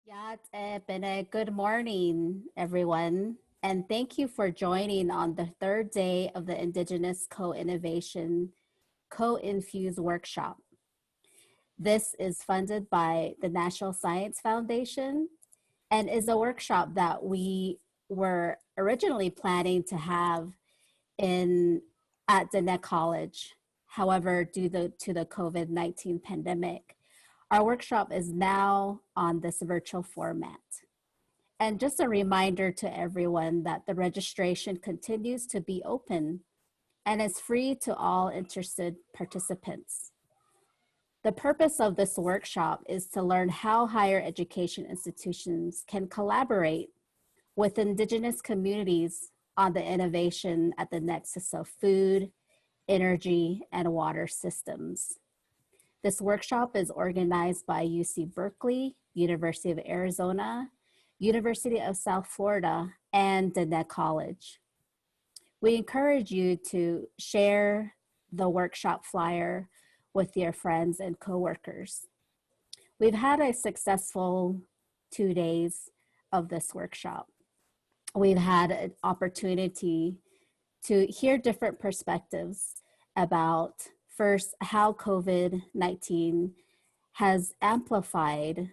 Good morning, everyone. And thank you for joining on the third day of the Indigenous Co-Innovation Co-Infuse Workshop. This is funded by the National Science Foundation and is a workshop that we were originally planning to have in at Dannett College. However, due to the COVID-19 pandemic, our workshop is now on this virtual format. And just a reminder to everyone that the registration continues to be open and is free to all interested participants. The purpose of this workshop is to learn how higher education institutions can collaborate with Indigenous communities on the innovation at the nexus of food, energy, and water systems. This workshop is organized by UC Berkeley, University of Arizona, University of South Florida, and Dannett College. We encourage you to share the workshop flyer with your friends and coworkers. We've had a successful 2 days of this workshop. We've had an opportunity to hear different perspectives about first, how COVID-19 has amplified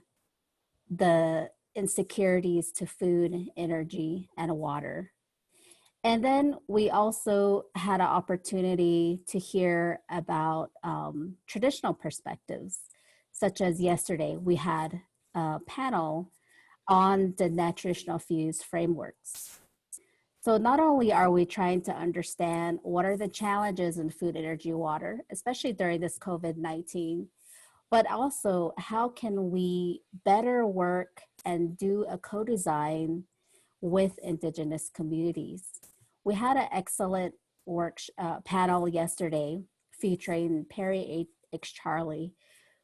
the insecurities to food, energy, and water. And then we also had an opportunity to hear about traditional perspectives, such as yesterday, we had a panel on the net traditional FEWS frameworks. So not only are we trying to understand what are the challenges in food, energy, water, especially during this COVID-19, but also how can we better work and do a co-design with Indigenous communities. We had an excellent panel yesterday featuring Perry H. Charlie,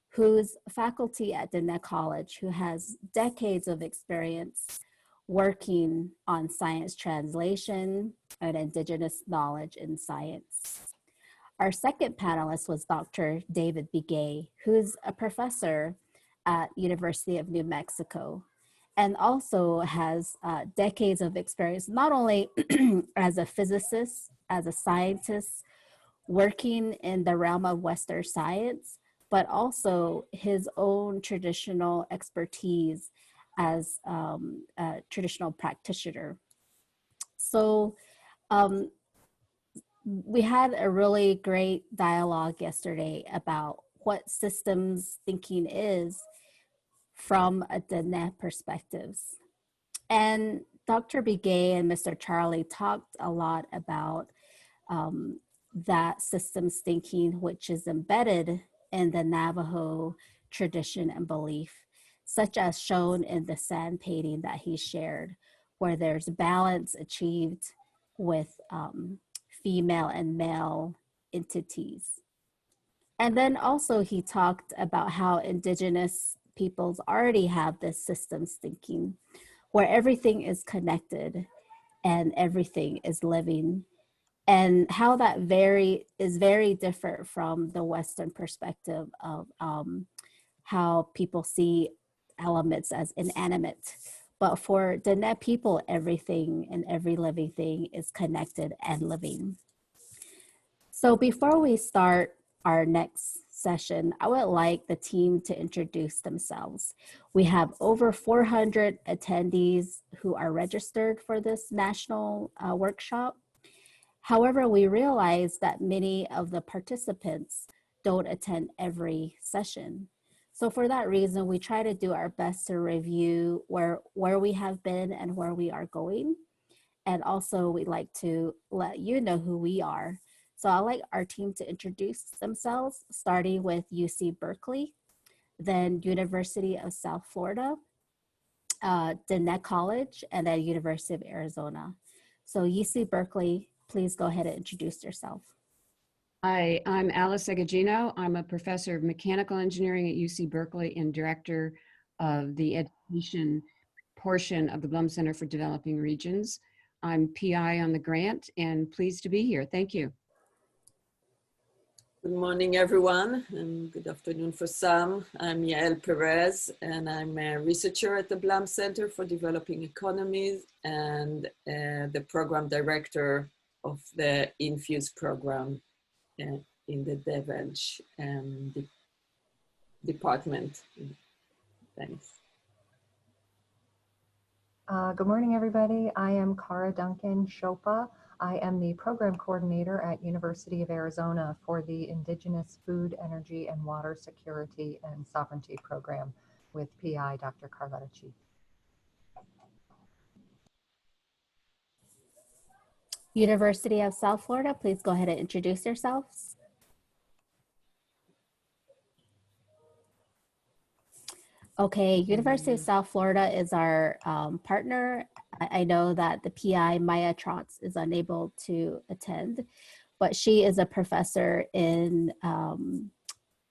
who's faculty at Dannett College, who has decades of experience working on science translation and Indigenous knowledge in science. Our second panelist was Dr. David Begay, who's a professor at University of New Mexico and also has decades of experience, not only as a physicist, as a scientist, working in the realm of Western science, but also his own traditional expertise as a traditional practitioner. So we had a really great dialogue yesterday about what systems thinking is from a Dannett perspectives. And Dr. Begay and Mr. Charlie talked a lot about that systems thinking, which is embedded in the Navajo tradition and belief, such as shown in the sand painting that he shared, where there's balance achieved with female and male entities. And then also he talked about how Indigenous peoples already have this systems thinking, where everything is connected and everything is living, and how that is very different from the Western perspective of how people see elements as inanimate. But for Dannett people, everything and every living thing is connected and living. So before we start our next session, I would like the team to introduce themselves. We have over 400 attendees who are registered for this national workshop. However, we realize that many of the participants don't attend every session. So for that reason, we try to do our best to review where we have been and where we are going. And also we'd like to let you know who we are. So I'd like our team to introduce themselves, starting with UC Berkeley, then University of South Florida, Dannett College, and then University of Arizona. So UC Berkeley, please go ahead and introduce yourself. Hi, I'm Alice Egagino. I'm a professor of mechanical engineering at UC Berkeley and director of the education portion of the Blum Center for Developing Regions. I'm PI on the grant and pleased to be here. Thank you. Good morning, everyone, and good afternoon for some. I'm Yael Perez, and I'm a researcher at the Blum Center for Developing Economies and the program director of the FEWS program in the DevEdge department. Thanks. Good morning, everybody. I am Cara Duncan Chopa. I am the program coordinator at University of Arizona for the Indigenous Food, Energy, and Water Security and Sovereignty Program with PI Dr. Carletta Chief. University of South Florida, please go ahead and introduce yourselves. Okay, University of South Florida is our partner. I know that the PI, Maya Trotz, is unable to attend, but she is a professor in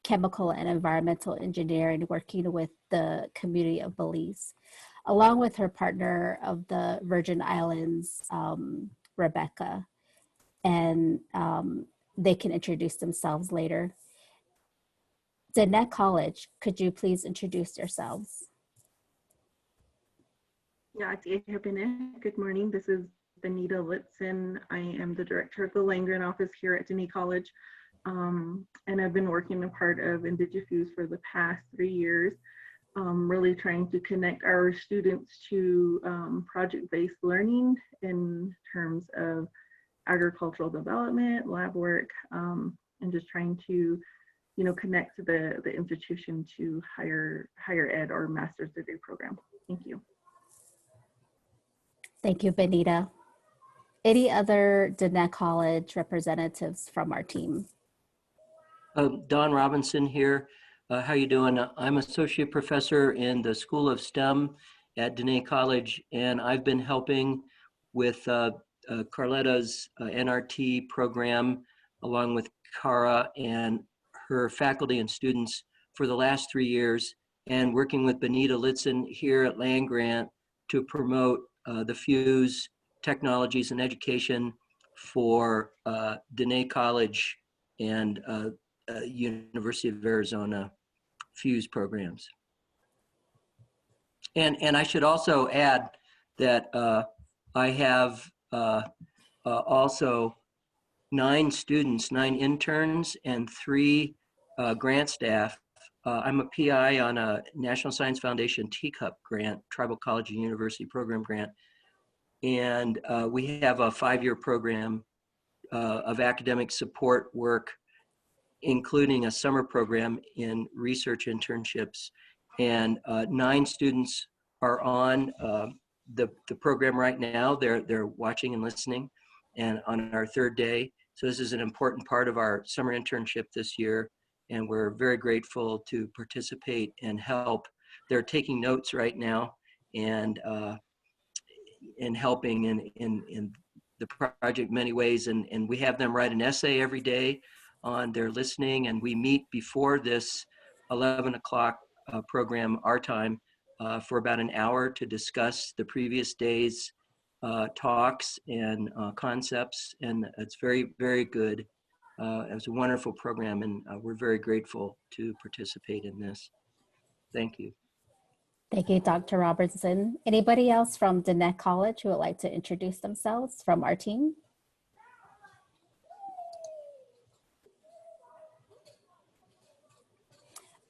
chemical and environmental engineering, working with the community of Belize, along with her partner of the Virgin Islands, Rebecca, and they can introduce themselves later. Diné College, could you please introduce yourselves? Yeah, good morning. This is Benita Litson. I am the director of the Langren office here at Diné College. And I've been working a part of IndigiFEWS for the past 3 years, really trying to connect our students to project-based learning in terms of agricultural development, lab work, and just trying to, connect the institution to higher ed or master's degree program. Thank you. Thank you, Benita. Any other Diné College representatives from our team? Don Robinson here. How you doing? I'm associate professor in the School of STEM at Diné College, and I've been helping with Carletta's NRT program, along with Cara and her faculty and students for the last 3 years, and working with Benita Litson here at Land Grant to promote the FEWS technologies and education for Diné College and University of Arizona FEWS programs. And I should also add that I have also 9 students, 9 interns, and 3 grant staff. I'm a PI on a National Science Foundation Teacup grant, Tribal College and University program grant. And we have a 5-year program of academic support work, including a summer program in research internships. And 9 students are on the program right now. They're watching and listening, and on our 3rd day. So this is an important part of our summer internship this year, and we're very grateful to participate and help. They're taking notes right now and helping in the project in many ways. And we have them write an essay every day on their listening, and we meet before this 11 o'clock program, our time, for about an hour to discuss the previous day's talks and concepts, and it's very, very good. It was a wonderful program, and we're very grateful to participate in this. Thank you. Thank you, Dr. Robertson. Anybody else from Diné College who would like to introduce themselves from our team?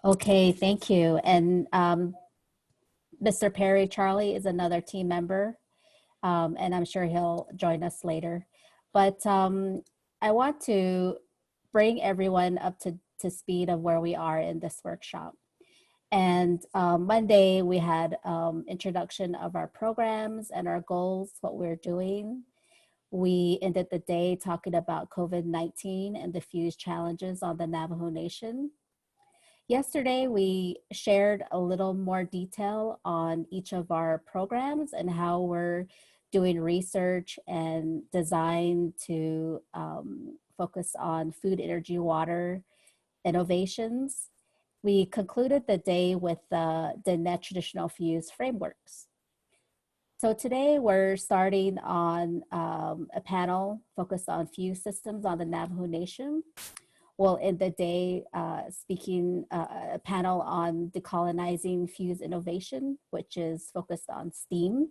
Okay, thank you. And Mr. Perry Charlie is another team member, and I'm sure he'll join us later. But I want to bring everyone up to speed of where we are in this workshop. And Monday, we had introduction of our programs and our goals, what we're doing. We ended the day talking about COVID-19 and the FEWS challenges on the Navajo Nation. Yesterday, we shared a little more detail on each of our programs and how we're doing research and design to focus on food, energy, water innovations. We concluded the day with the net traditional FEWS frameworks. So today we're starting on a panel focused on FEWS systems on the Navajo Nation. will end the day speaking a panel on decolonizing FEWS innovation, which is focused on STEAM.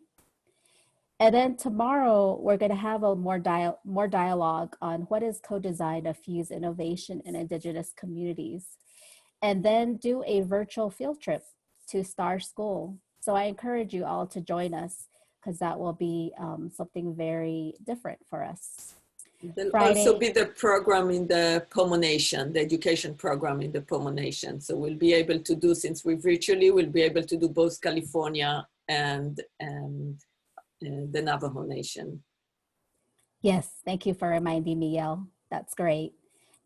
And then tomorrow, we're going to have a more dialogue on what is co-design of FEWS innovation in Indigenous communities, and then do a virtual field trip to Star School. So I encourage you all to join us, because that will be something very different for us. There'll Friday, also be the program in the Pomo Nation, the education program in the Pomo Nation. So we'll be able to do, since we virtually, we'll be able to do both California and the Navajo Nation. yes, thank you for reminding me, Yael. That's great.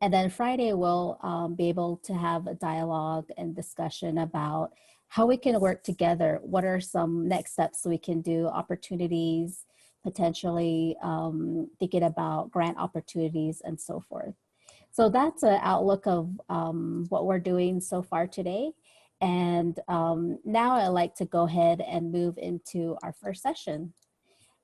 And then Friday, we'll be able to have a dialogue and discussion about how we can work together. What are some next steps we can do, opportunities, potentially thinking about grant opportunities and so forth. So that's an outlook of what we're doing so far today. And now I'd like to go ahead and move into our first session.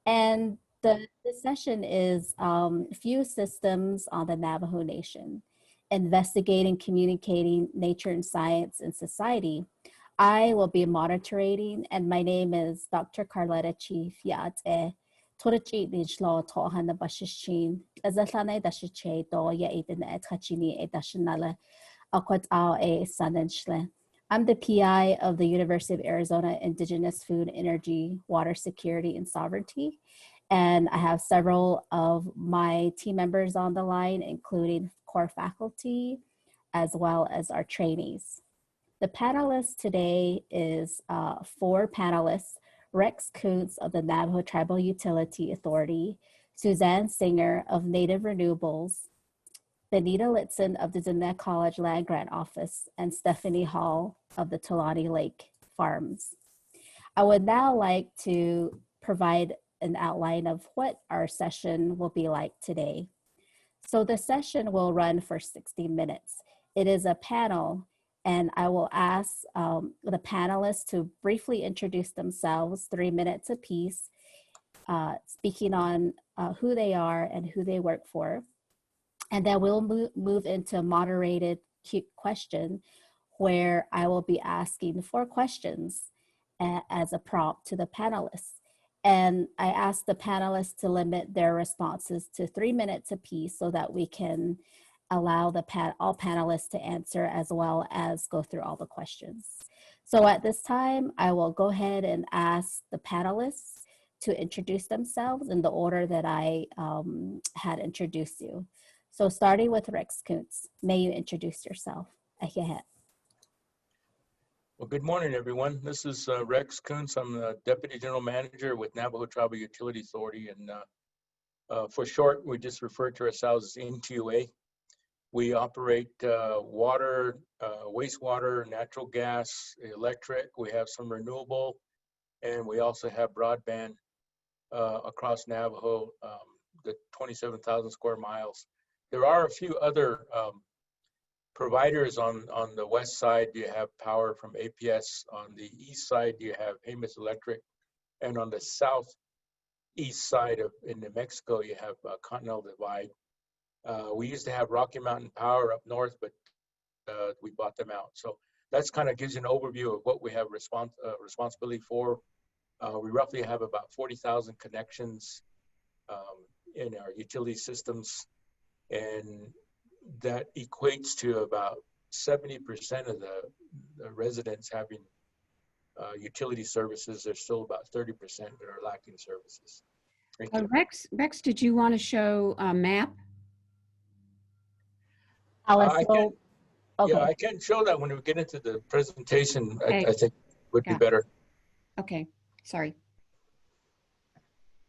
And the session is FEWS Systems on the Navajo Nation, Investigating, Communicating Nature and Science in Society. I will be monitoring, and my name is Dr. Carletta Chief Yaate. Torachi Nijlo Tohana Bashishin, Azatana Dashiche, Do Ya Eden et Hachini et Dashinala, Akwat Ao E Sananchle. I'm the PI of the University of Arizona Indigenous Food, Energy, Water Security, and Sovereignty. And I have several of my team members on the line, including core faculty, as well as our trainees. The panelist today is 4 panelists: Rex Kuntz of the Navajo Tribal Utility Authority, Suzanne Singer of Native Renewables, Benita Litson of the Diné College Land Grant Office, and Stephanie Hall of the Tulani Lake Farms. I would now like to provide an outline of what our session will be like today. So the session will run for 60 minutes. It is a panel, and I will ask the panelists to briefly introduce themselves, 3 minutes apiece, speaking on who they are and who they work for. And then we'll move into a moderated question where I will be asking 4 questions as a prompt to the panelists. And I ask the panelists to limit their responses to 3 minutes apiece so that we can allow all panelists to answer as well as go through all the questions. So at this time, I will go ahead and ask the panelists to introduce themselves in the order that I had introduced you. So starting with Rex Kuntz, may you introduce yourself? Ahead. Well, good morning, everyone. This is Rex Kuntz. I'm the Deputy General Manager with Navajo Tribal Utility Authority. And for short, we just refer to ourselves as NTUA. We operate water, wastewater, natural gas, electric. We have some renewable, and we also have broadband across Navajo, the 27,000 square miles. There are a few other providers on the west side. You have power from APS. On the east side, you have Jemez Electric. And on the southeast side in New Mexico, you have Continental Divide. We used to have Rocky Mountain Power up north, but we bought them out. So that's kind of gives you an overview of what we have responsibility for. We roughly have about 40,000 connections in our utility systems, and that equates to about 70% of the residents having utility services. There's still about 30% that are lacking services. Thank you. Rex, did you want to show a map? Alice, Okay. okay. Yeah, I can show that when we get into the presentation. Okay. I think would be better. Okay, sorry.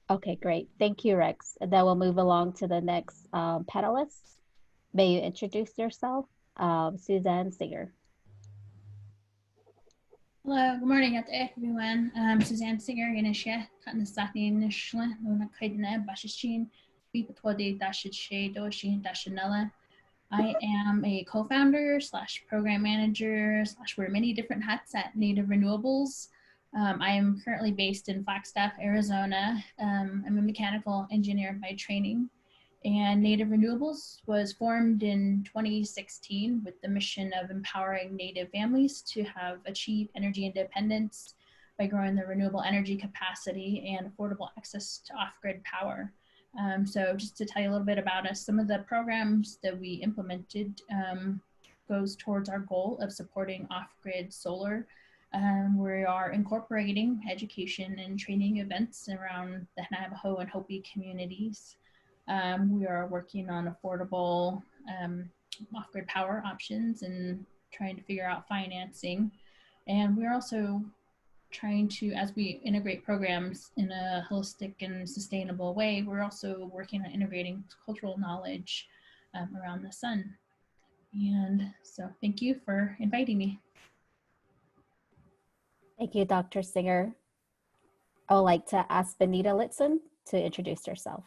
Okay, great. Thank you, Rex. And then we'll move along to the next panelist. May you introduce yourself? Suzanne Singer. Hello, good morning everyone. I'm Suzanne Singer, Yanisha, Katnasaki Nishla, Nuna Kaidana, Bashishin, Bipatwadi Dashiche, Doshin, Dashinella. I am a co-founder / program manager / wear many different hats at Native Renewables. I am currently based in Flagstaff, Arizona. I'm a mechanical engineer by training. And Native Renewables was formed in 2016 with the mission of empowering Native families to have achieved energy independence by growing their renewable energy capacity and affordable access to off-grid power. So just to tell you a little bit about us, some of the programs that we implemented goes towards our goal of supporting off-grid solar. We are incorporating education and training events around the Navajo and Hopi communities. We are working on affordable off-grid power options and trying to figure out financing. And we're also trying to, as we integrate programs in a holistic and sustainable way, we're also working on integrating cultural knowledge around the sun. And so thank you for inviting me. Thank you, Dr. Singer. I would like to ask Benita Litson to introduce herself.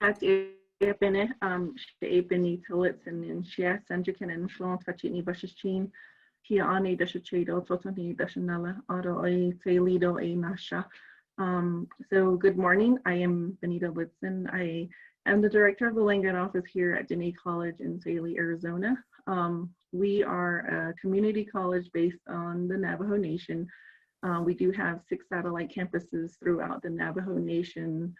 Benita Litson in Shia Sanjikin and Shlon Tachini Bashichin. Here on a Dashachedo, Totani Dashanella, Auto a Lido a Nasha. So good morning. I am Benita Litson. I am the director of the Langan office here at Diné College in Saley, Arizona. We are a community college based on the Navajo Nation. We do have 6 satellite campuses throughout the Navajo Nation,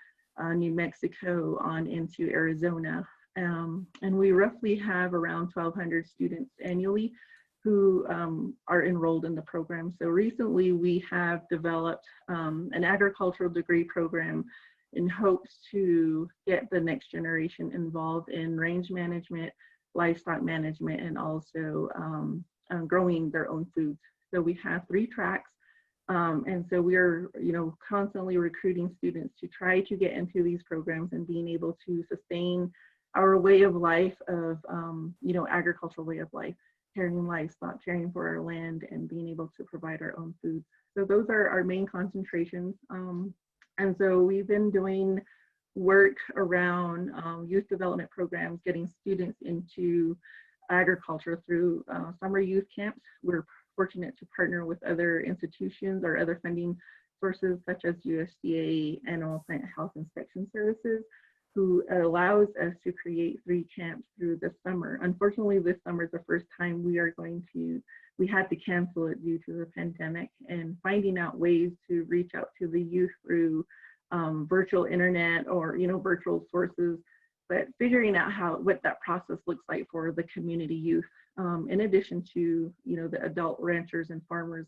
New Mexico on into Arizona. And we roughly have around 1,200 students annually who are enrolled in the program. So recently we have developed an agricultural degree program in hopes to get the next generation involved in range management, livestock management, and also growing their own foods. So we have 3 tracks. And so we are, constantly recruiting students to try to get into these programs and being able to sustain our way of life of, agricultural way of life, caring livestock, caring for our land, and being able to provide our own food. So those are our main concentrations. And so we've been doing work around youth development programs, getting students into agriculture through summer youth camps. We're fortunate to partner with other institutions or other funding sources such as USDA Animal Plant Health Inspection Services, who allows us to create 3 camps through the summer. Unfortunately, this summer is the first time we had to cancel it due to the pandemic, and finding out ways to reach out to the youth through virtual internet or, virtual sources, but figuring out what that process looks like for the community youth. In addition to, the adult ranchers and farmers,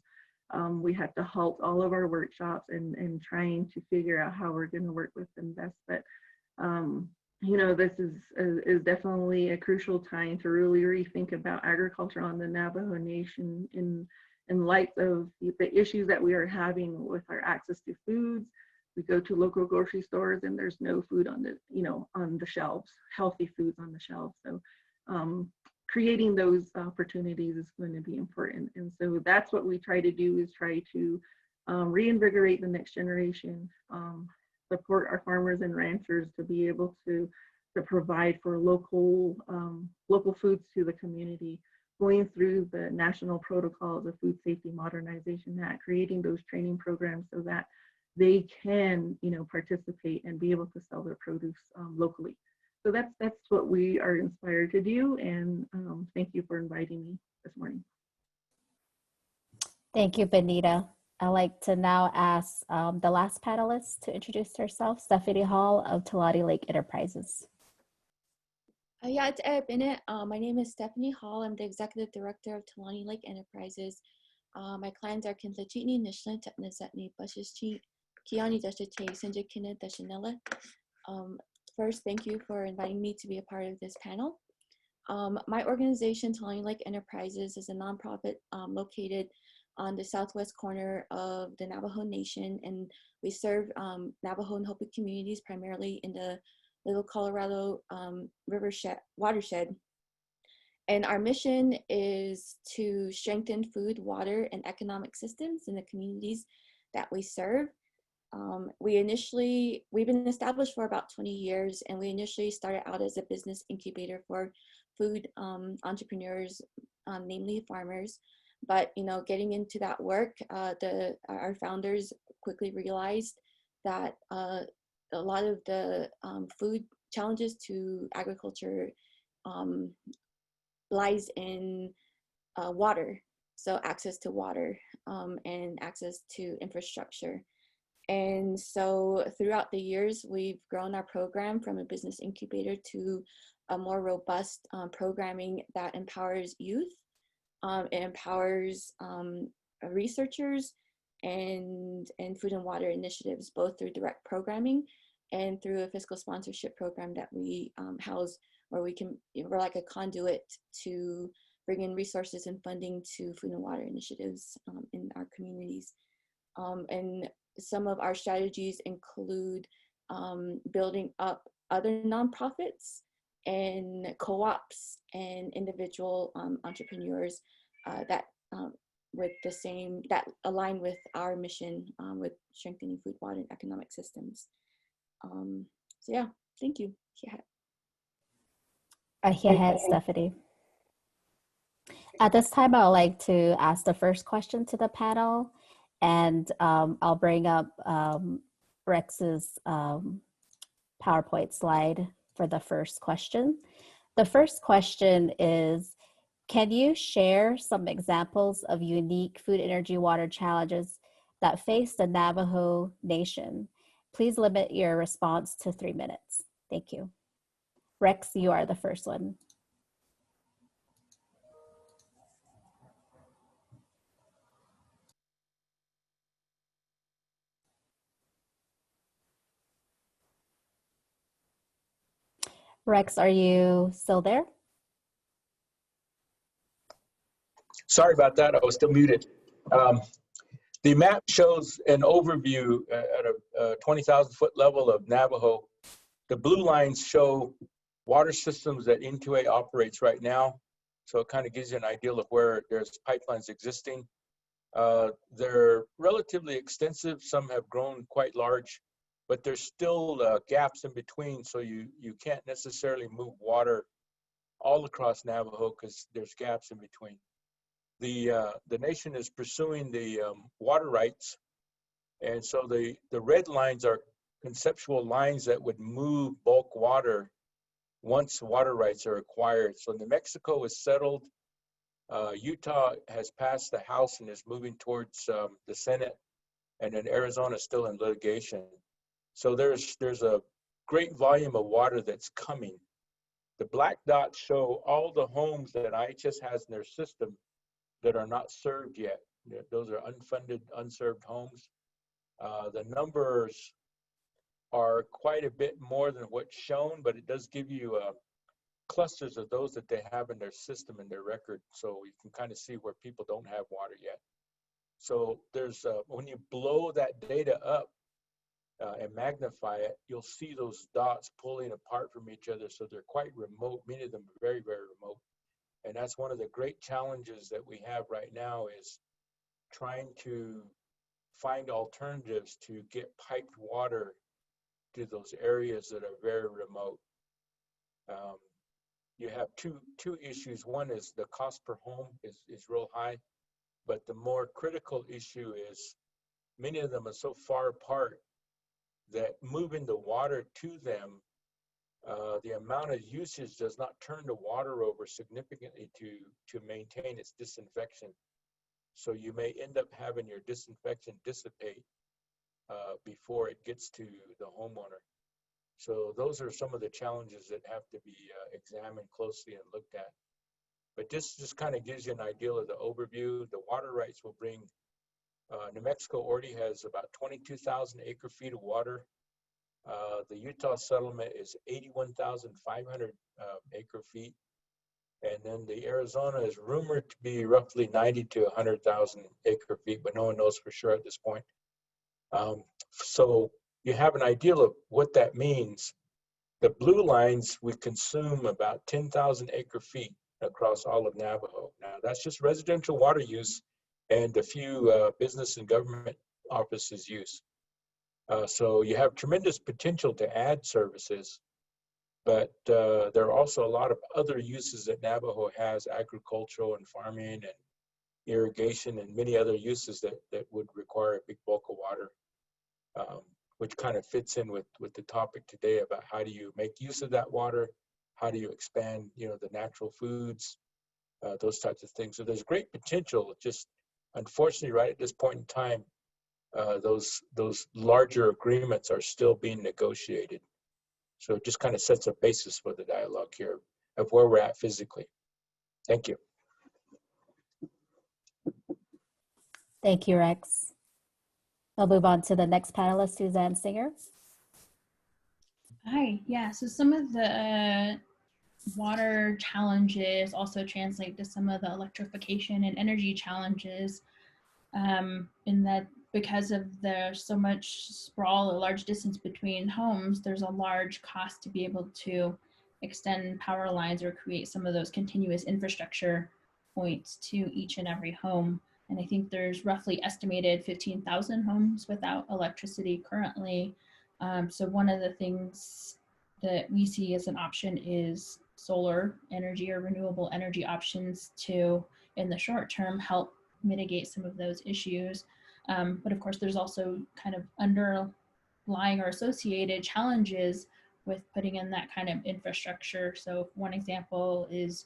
we had to halt all of our workshops and trying to figure out how we're going to work with them best. But this is definitely a crucial time to really rethink about agriculture on the Navajo Nation in light of the issues that we are having with our access to foods. We go to local grocery stores and there's no food on the shelves, healthy foods on the shelves. So creating those opportunities is going to be important. And so that's what we try to do, is try to reinvigorate the next generation, support our farmers and ranchers to be able to provide for local foods to the community, going through the national protocols of Food Safety Modernization Act, creating those training programs so that they can, participate and be able to sell their produce locally. So that's what we are inspired to do. And thank you for inviting me this morning. Thank you, Benita. I'd like to now ask the last panelist to introduce herself, Stephanie Hall of Tulare Lake Enterprises. My name is Stephanie Hall. I'm the Executive Director of Tulare Lake Enterprises. My clients are Kintlachitni, Nishlin, Tetnasetni, Bashishchi, Kiani Dashate, Sanjakina Dashanella. First, thank you for inviting me to be a part of this panel. My organization, Tulare Lake Enterprises, is a nonprofit located on the southwest corner of the Navajo Nation, and we serve Navajo and Hopi communities primarily in the Little Colorado watershed. And our mission is to strengthen food, water, and economic systems in the communities that we serve. We've been established for about 20 years, and we initially started out as a business incubator for food entrepreneurs, namely farmers. But getting into that work, our founders quickly realized that a lot of the food challenges to agriculture lies in water, so access to water and access to infrastructure. And so throughout the years, we've grown our program from a business incubator to a more robust programming that empowers youth. It empowers researchers and food and water initiatives, both through direct programming and through a fiscal sponsorship program that we house, where we're like a conduit to bring in resources and funding to food and water initiatives in our communities. And some of our strategies include building up other nonprofits and co-ops and individual entrepreneurs that align with our mission with strengthening food, water, and economic systems. So yeah, thank you. Ahead, Stephanie. At this time, I would like to ask the first question to the panel, and I'll bring up Rex's PowerPoint slide for the first question. The first question is, can you share some examples of unique food, energy, water challenges that face the Navajo Nation? Please limit your response to 3 minutes. Thank you. Rex, you are the first one. Rex, are you still there? Sorry about that, I was still muted. The map shows an overview at a 20,000 foot level of Navajo. The blue lines show water systems that N2A operates right now. So it kind of gives you an idea of where there's pipelines existing. They're relatively extensive. Some have grown quite large, but there's still gaps in between. So you can't necessarily move water all across Navajo because there's gaps in between. The nation is pursuing the water rights. And so the red lines are conceptual lines that would move bulk water once water rights are acquired. So New Mexico is settled. Utah has passed the House and is moving towards the Senate. And then Arizona is still in litigation. So there's a great volume of water that's coming. The black dots show all the homes that IHS has in their system that are not served yet. Those are unfunded, unserved homes. The numbers are quite a bit more than what's shown, but it does give you clusters of those that they have in their system and their record. So you can kind of see where people don't have water yet. So there's, when you blow that data up and magnify it, you'll see those dots pulling apart from each other. So they're quite remote, many of them are very, very remote. And that's one of the great challenges that we have right now is trying to find alternatives to get piped water to those areas that are very remote. You have two issues. One is the cost per home is real high, but the more critical issue is many of them are so far apart that moving the water to them, the amount of usage does not turn the water over significantly to maintain its disinfection. So you may end up having your disinfection dissipate before it gets to the homeowner. So those are some of the challenges that have to be examined closely and looked at. But this just kind of gives you an idea of the overview. The water rights will bring, New Mexico already has about 22,000 acre feet of water. The Utah settlement is 81,500 acre feet. And then the Arizona is rumored to be roughly 90 to 100,000 acre feet, but no one knows for sure at this point. So you have an idea of what that means. The blue lines, we consume about 10,000 acre feet across all of Navajo. Now that's just residential water use and a few business and government offices use. So you have tremendous potential to add services, but there are also a lot of other uses that Navajo has, agricultural and farming and irrigation and many other uses that would require a big bulk of water. which kind of fits in with the topic today about how do you make use of that water, how do you expand, the natural foods, those types of things. So there's great potential. Just unfortunately, right at this point in time, those larger agreements are still being negotiated. So it just kind of sets a basis for the dialogue here of where we're at physically. Thank you. Thank you, Rex. I'll move on to the next panelist, Suzanne Singer. Hi, yeah, so some of the water challenges also translate to some of the electrification and energy challenges, in that because of there's so much sprawl, a large distance between homes, there's a large cost to be able to extend power lines or create some of those continuous infrastructure points to each and every home. And I think there's roughly estimated 15,000 homes without electricity currently. So one of the things that we see as an option is solar energy or renewable energy options to, in the short term, help mitigate some of those issues. But of course, there's also kind of underlying or associated challenges with putting in that kind of infrastructure. So one example is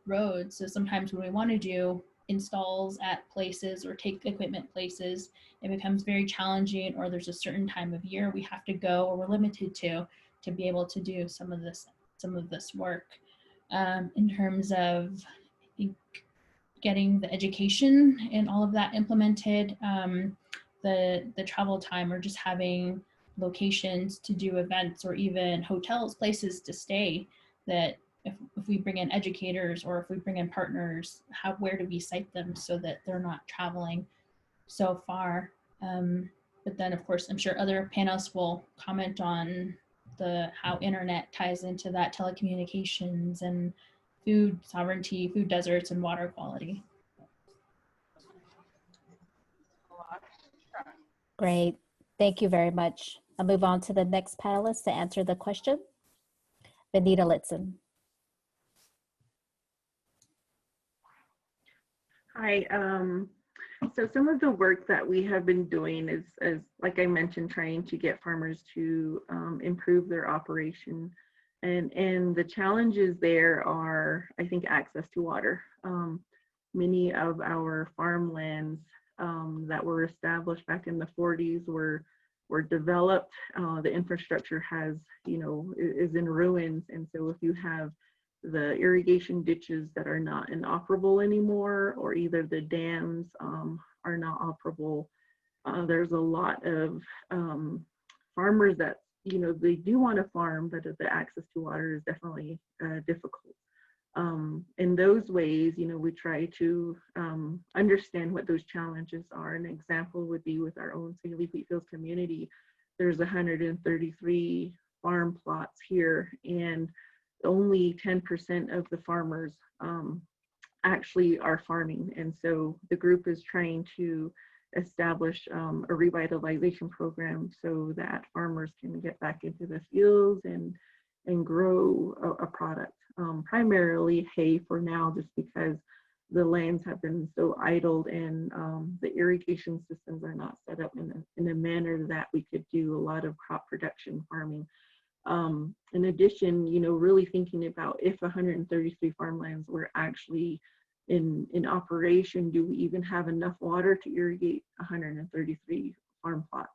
roads. So sometimes when we want to do installs at places or take equipment places, it becomes very challenging, or there's a certain time of year we have to go or we're limited to be able to do some of this work. In terms of, I think, getting the education and all of that implemented, the travel time, or just having locations to do events, or even hotels, places to stay, that if we bring in educators or if we bring in partners, where do we site them so that they're not traveling so far? But then, of course, I'm sure other panelists will comment on how internet ties into that, telecommunications and food sovereignty, food deserts, and water quality. Great. Thank you very much. I'll move on to the next panelist to answer the question. Benita Litson. Hi. So some of the work that we have been doing is, like I mentioned, trying to get farmers to improve their operation. And the challenges there are, I think, access to water. Many of our farmlands that were established back in the 40s were developed. The infrastructure is in ruins. And so if you have the irrigation ditches that are not inoperable anymore, or either the dams are not operable, there's a lot of farmers that, they do want to farm, but the access to water is definitely difficult. In those ways, we try to understand what those challenges are. An example would be with our own St. Wheatfields community. There's 133 farm plots here, and only 10% of the farmers actually are farming. And so the group is trying to establish a revitalization program so that farmers can get back into the fields and grow a product. Primarily hay for now, just because the lands have been so idled, and the irrigation systems are not set up in a manner that we could do a lot of crop production farming. In addition, really thinking about, if 133 farmlands were actually in operation, do we even have enough water to irrigate 133 farm plots?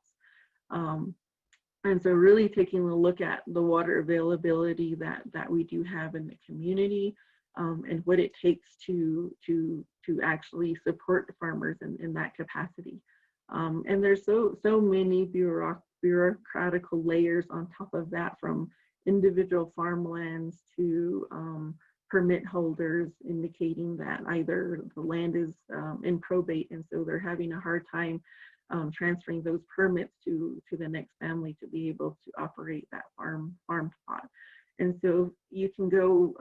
And so really taking a look at the water availability that we do have in the community, and what it takes to actually support the farmers in that capacity. And there's so many bureaucratical layers on top of that, from individual farmlands to permit holders indicating that either the land is in probate, and so they're having a hard time transferring those permits to the next family to be able to operate that farm plot. And so you can go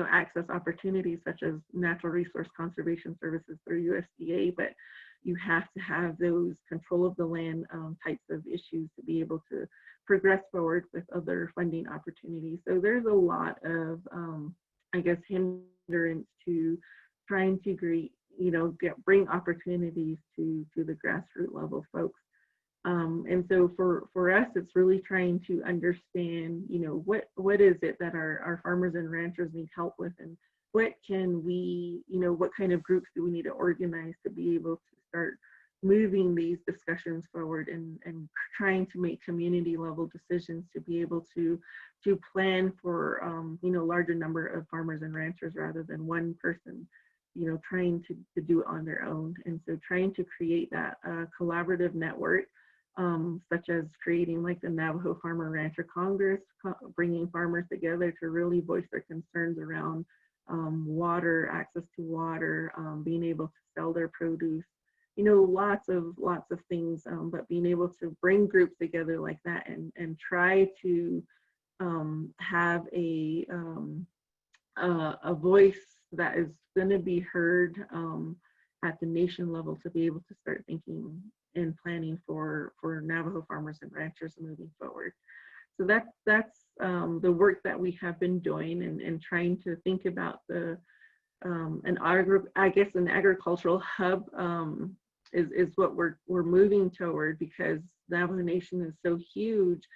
access opportunities such as natural resource conservation services through USDA, but you have to have those control of the land types of issues to be able to progress forward with other funding opportunities. So there's a lot of, hindrance to trying to bring opportunities to the grassroots level folks. And so for us, it's really trying to understand, what is it that our farmers and ranchers need help with, and what can we, what kind of groups do we need to organize to be able to start moving these discussions forward, and trying to make community level decisions to be able to plan for, larger number of farmers and ranchers rather than one person, trying to do it on their own. And so trying to create that collaborative network, such as creating like the Navajo Farmer Rancher Congress, bringing farmers together to really voice their concerns around water, access to water, being able to sell their produce, lots of things, but being able to bring groups together like that, and try to have a voice that is going to be heard at the nation level, to be able to start thinking and planning for Navajo farmers and ranchers moving forward. So that's the work that we have been doing, and trying to think about an agricultural hub is what we're moving toward, because Navajo Nation is so huge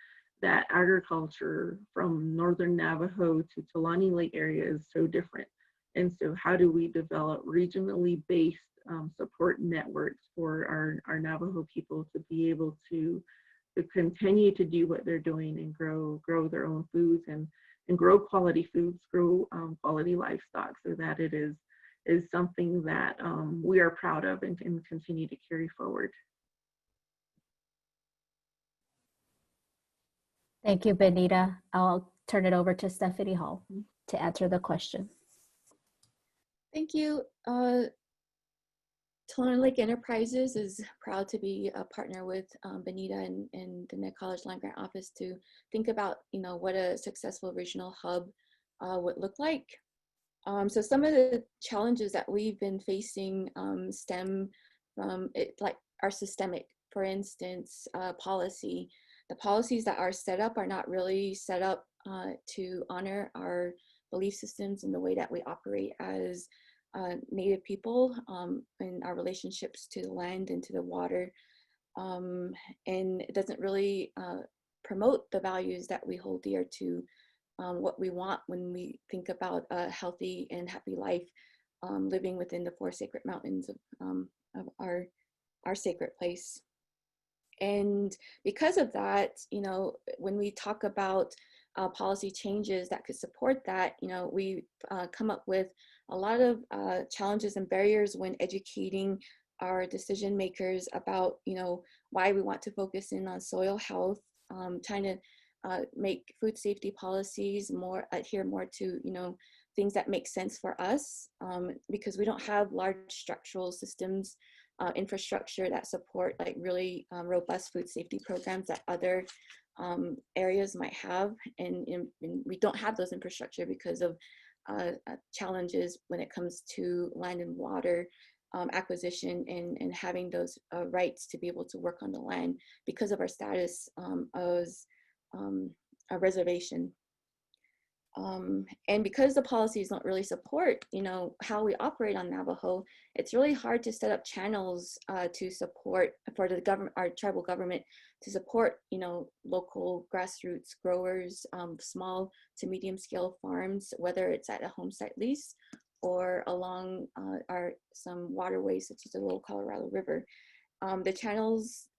that agriculture from northern Navajo to Tulani Lake area is so different. And so how do we develop regionally based support networks for our Navajo people to be able to continue to do what they're doing, and grow their own foods, and grow quality foods, grow quality livestock, so that it is something that we are proud of and can continue to carry forward. Thank you, Benita. I'll turn it over to Stephanie Hall to answer the question. Thank you. Tulane Lake Enterprises is proud to be a partner with Benita and the Net College Land Grant Office to think about, what a successful regional hub would look like. So some of the challenges that we've been facing stem from are systemic. For instance, policy. The policies that are set up are not really set up to honor our belief systems and the way that we operate as Native people, and our relationships to the land and to the water. And it doesn't really promote the values that we hold dear to, what we want when we think about a healthy and happy life, living within the 4 sacred mountains of our sacred place. And because of that, when we talk about policy changes that could support that, we come up with a lot of challenges and barriers when educating our decision makers about, why we want to focus in on soil health, trying to make food safety policies adhere more to, things that make sense for us, because we don't have large structural systems, infrastructure that support like really robust food safety programs that other areas might have, and we don't have those infrastructure because of challenges when it comes to land and water acquisition, and having those rights to be able to work on the land because of our status as a reservation. And because the policies don't really support, how we operate on Navajo, it's really hard to set up channels to support for the government, our tribal government, to support, local grassroots growers, small to medium scale farms, whether it's at a home site lease or along some waterways such as the Little Colorado River. The channels,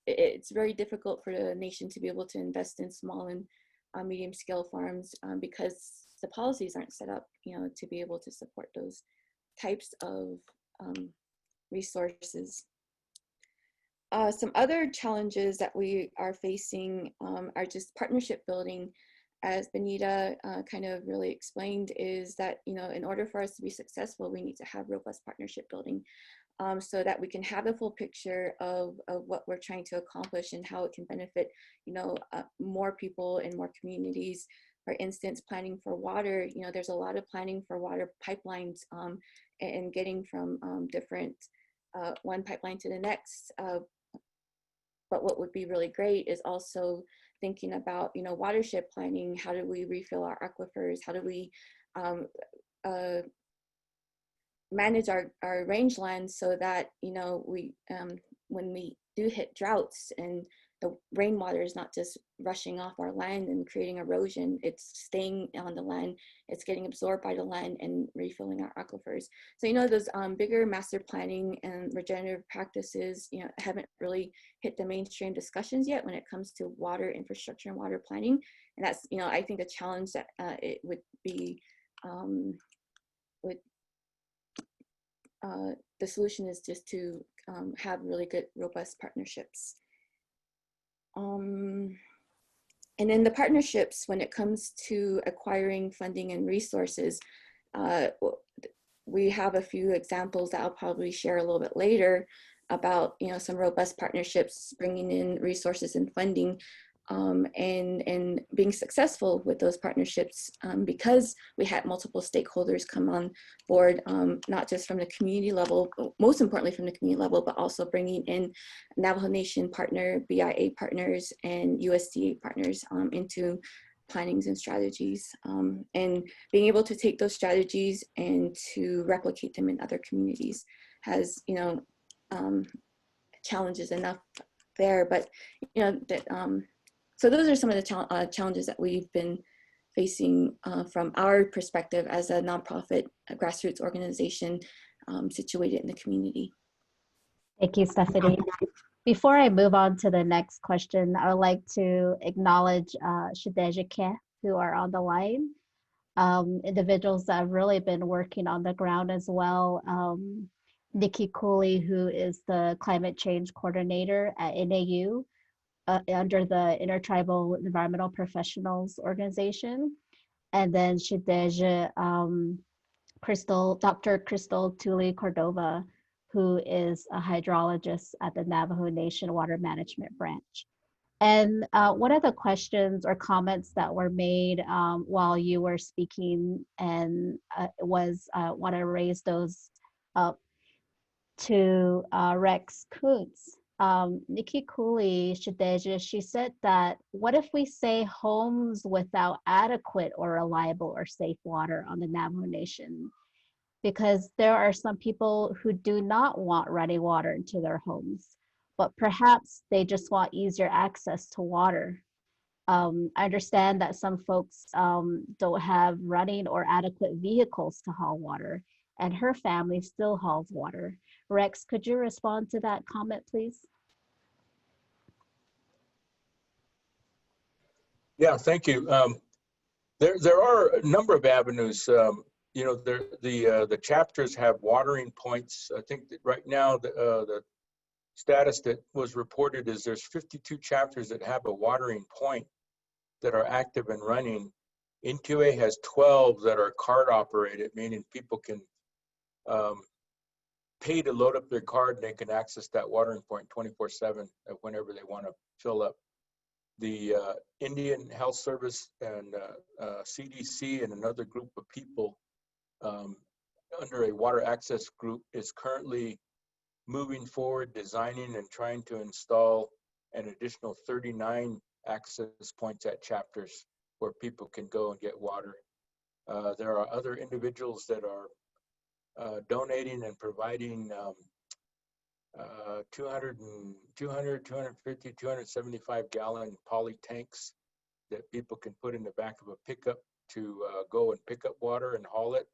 it's very difficult for the nation to be able to invest in small and medium scale farms because the policies aren't set up, to be able to support those types of resources. Some other challenges that we are facing are just partnership building. As Benita kind of really explained, is that, in order for us to be successful, we need to have robust partnership building, so that we can have a full picture of what we're trying to accomplish and how it can benefit, more people and more communities. For instance, planning for water, there's a lot of planning for water pipelines and getting from different one pipeline to the next. But what would be really great is also thinking about, watershed planning. How do we refill our aquifers? How do we manage our rangelands so that, we when we do hit droughts and the rainwater is not just rushing off our land and creating erosion, it's staying on the land, it's getting absorbed by the land and refilling our aquifers. So, those bigger master planning and regenerative practices, haven't really hit the mainstream discussions yet when it comes to water infrastructure and water planning. And that's, I think a challenge that it would be, the solution is just to have really good, robust partnerships. And then the partnerships, when it comes to acquiring funding and resources, we have a few examples that I'll probably share a little bit later about, some robust partnerships bringing in resources and funding, and being successful with those partnerships because we had multiple stakeholders come on board, not just from the community level, most importantly from the community level, but also bringing in Navajo Nation partner, BIA partners, and USDA partners into plannings and strategies, and being able to take those strategies and to replicate them in other communities has, challenges enough there, but so those are some of the challenges that we've been facing from our perspective as a nonprofit, grassroots organization situated in the community. Thank you, Stephanie. Before I move on to the next question, I would like to acknowledge Shidejike, who are on the line, individuals that have really been working on the ground as well. Nikki Cooley, who is the climate change coordinator at NAU, under the Intertribal Environmental Professionals Organization. And then Shideja Dr. Crystal Tuli Cordova, who is a hydrologist at the Navajo Nation Water Management Branch. And one of the questions or comments that were made while you were speaking and was want to raise those up to Rex Kuntz. Nikki Cooley, Shideja, she said that, what if we say homes without adequate or reliable or safe water on the Navajo Nation? Because there are some people who do not want running water into their homes, but perhaps they just want easier access to water. I understand that some folks don't have running or adequate vehicles to haul water, and her family still hauls water. Rex, could you respond to that comment, please? Yeah, thank you. There are a number of avenues. The chapters have watering points. I think that right now the status that was reported is there's 52 chapters that have a watering point that are active and running. NQA has 12 that are card operated, meaning people can pay to load up their card and they can access that watering point 24/7 whenever they want to fill up. The Indian Health Service and CDC and another group of people under a water access group is currently moving forward, designing and trying to install an additional 39 access points at chapters where people can go and get water. There are other individuals that are donating and providing 200, 250, 275 gallon poly tanks that people can put in the back of a pickup to go and pick up water and haul it,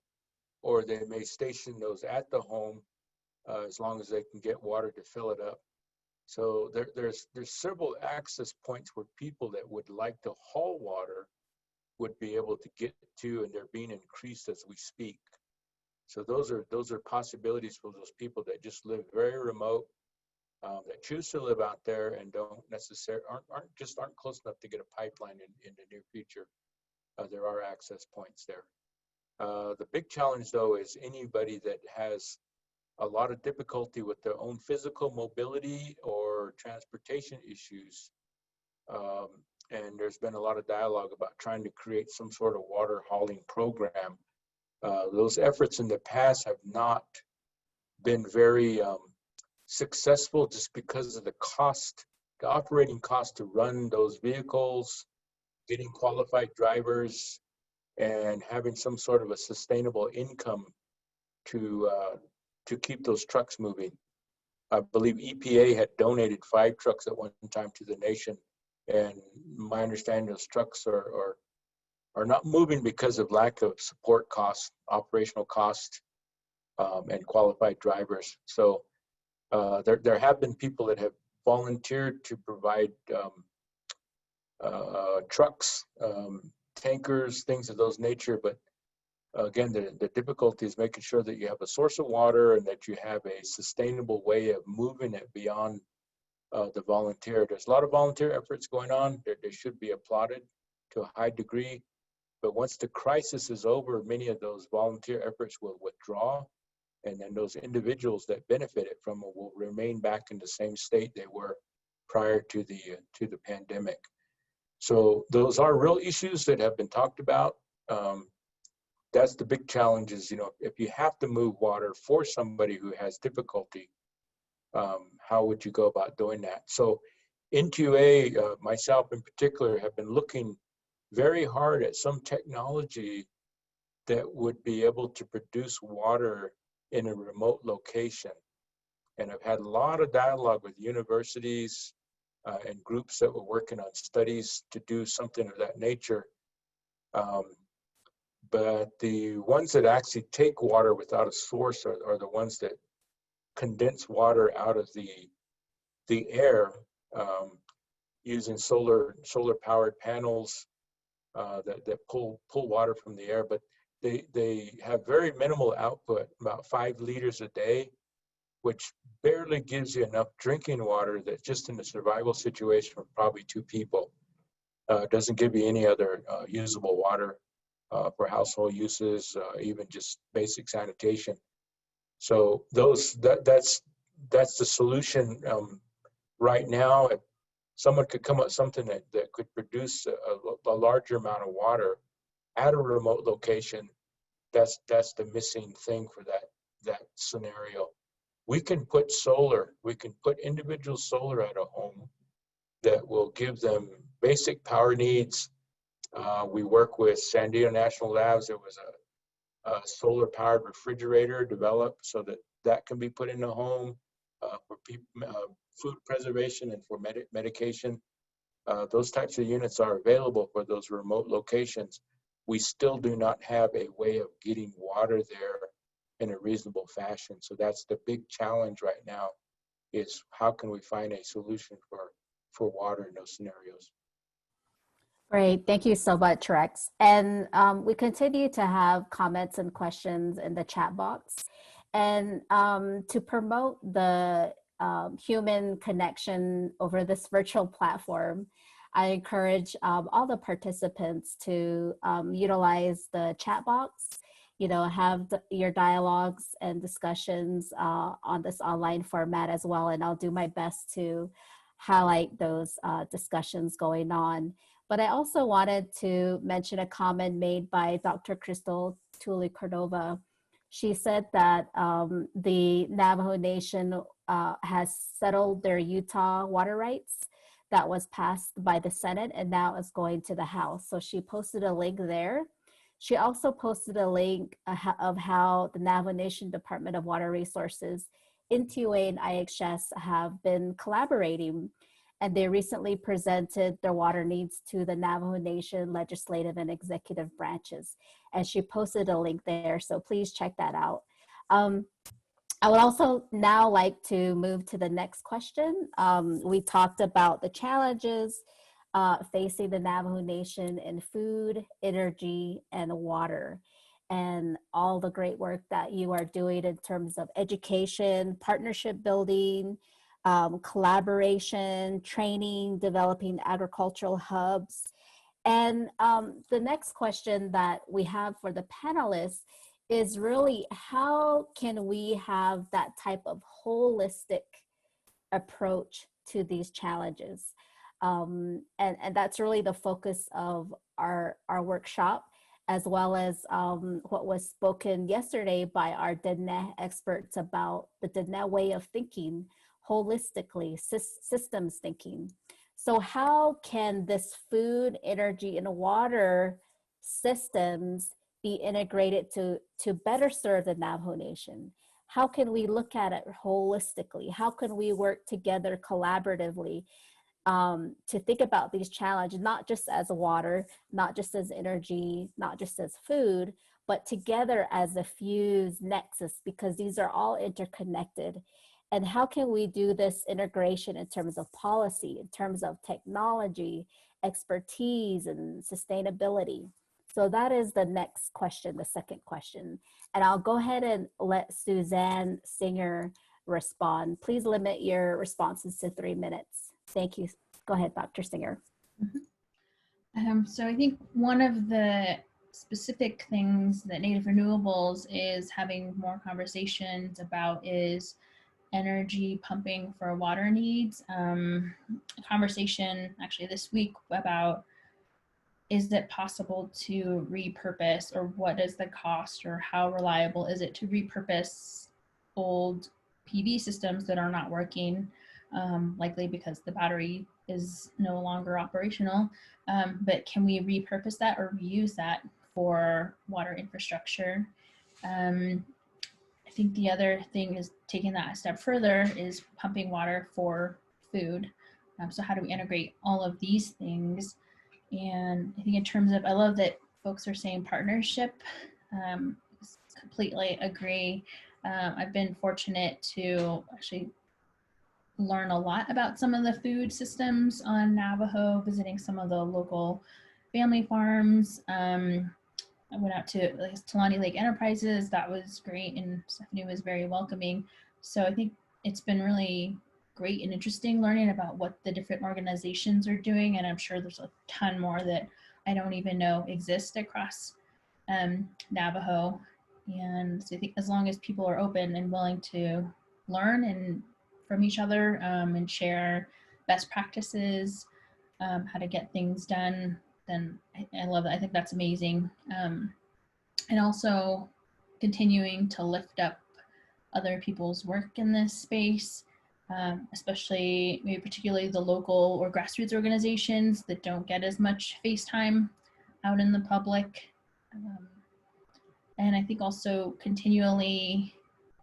or they may station those at the home as long as they can get water to fill it up. So there's several access points where people that would like to haul water would be able to get to, and they're being increased as we speak. So those are possibilities for those people that just live very remote, that choose to live out there and don't necessarily aren't close enough to get a pipeline in the near future. There are access points there. The big challenge though is anybody that has a lot of difficulty with their own physical mobility or transportation issues. And there's been a lot of dialogue about trying to create some sort of water hauling program. Those efforts in the past have not been very successful just because of the cost, the operating cost to run those vehicles, getting qualified drivers, and having some sort of a sustainable income to keep those trucks moving. I believe EPA had donated 5 trucks at one time to the nation. And my understanding, those trucks are not moving because of lack of support costs, operational costs, and qualified drivers. So there have been people that have volunteered to provide trucks, tankers, things of those nature. But again, the difficulty is making sure that you have a source of water and that you have a sustainable way of moving it beyond the volunteer. There's a lot of volunteer efforts going on. They should be applauded to a high degree. But once the crisis is over, many of those volunteer efforts will withdraw. And then those individuals that benefited from it will remain back in the same state they were prior to the pandemic. So those are real issues that have been talked about. That's the big challenge is, if you have to move water for somebody who has difficulty, how would you go about doing that? So NQA, myself in particular, have been looking very hard at some technology that would be able to produce water in a remote location. And I've had a lot of dialogue with universities and groups that were working on studies to do something of that nature. But the ones that actually take water without a source are the ones that condense water out of the air using solar powered panels that pull water from the air. But they have very minimal output, about 5 liters a day, which barely gives you enough drinking water that just in a survival situation for probably 2 people. Doesn't give you any other usable water for household uses, even just basic sanitation. So that's the solution right now. If someone could come up with something that could produce a larger amount of water at a remote location, that's the missing thing for that scenario. We can put individual solar at a home that will give them basic power needs. We work with San Diego National Labs. There was a solar powered refrigerator developed so that can be put in the home for food preservation and for medication. Those types of units are available for those remote locations. We still do not have a way of getting water there in a reasonable fashion. So that's the big challenge right now, is how can we find a solution for water in those scenarios. Great, thank you so much, Rex. And we continue to have comments and questions in the chat box. And to promote the human connection over this virtual platform, I encourage all the participants to utilize the chat box, have your dialogues and discussions on this online format as well. And I'll do my best to highlight those discussions going on. But I also wanted to mention a comment made by Dr. Crystal Tully Cordova. She said that the Navajo Nation has settled their Utah water rights that was passed by the Senate and now is going to the House. So she posted a link there. She also posted a link of how the Navajo Nation Department of Water Resources, NTUA and IHS have been collaborating, and they recently presented their water needs to the Navajo Nation legislative and executive branches. And she posted a link there, so please check that out. I would also now like to move to the next question. We talked about the challenges facing the Navajo Nation in food, energy, and water, and all the great work that you are doing in terms of education, partnership building, collaboration, training, developing agricultural hubs. And the next question that we have for the panelists is really, how can we have that type of holistic approach to these challenges? And that's really the focus of our workshop, as well as what was spoken yesterday by our Diné experts about the Diné way of thinking holistically, systems thinking. So how can this food, energy, and water systems be integrated to better serve the Navajo Nation? how can we look at it holistically? How can we work together collaboratively to think about these challenges, not just as water, not just as energy, not just as food, but together as a FEWS nexus, because these are all interconnected. And how can we do this integration in terms of policy, in terms of technology, expertise, and sustainability? So that is the next question, the second question. And I'll go ahead and let Suzanne Singer respond. Please limit your responses to 3 minutes. Thank you. Go ahead, Dr. Singer. So I think one of the specific things that Native Renewables is having more conversations about is energy pumping for water needs. A conversation actually this week about, is it possible to repurpose, or what is the cost, or how reliable is it to repurpose old PV systems that are not working, likely because the battery is no longer operational, but can we repurpose that or reuse that for water infrastructure? I think the other thing is taking that a step further is pumping water for food. So how do we integrate all of these things? And I think in terms of, I love that folks are saying partnership. Completely agree. I've been fortunate to actually learn a lot about some of the food systems on Navajo, visiting some of the local family farms. I went out to Talani Lake Enterprises. That was great, and Stephanie was very welcoming. So I think it's been really great and interesting learning about what the different organizations are doing, and I'm sure there's a ton more that I don't even know exist across Navajo. And so I think as long as people are open and willing to learn and from each other and share best practices, how to get things done, then I love that. I think that's amazing. And also continuing to lift up other people's work in this space, especially maybe particularly the local or grassroots organizations that don't get as much face time out in the public. And I think also continually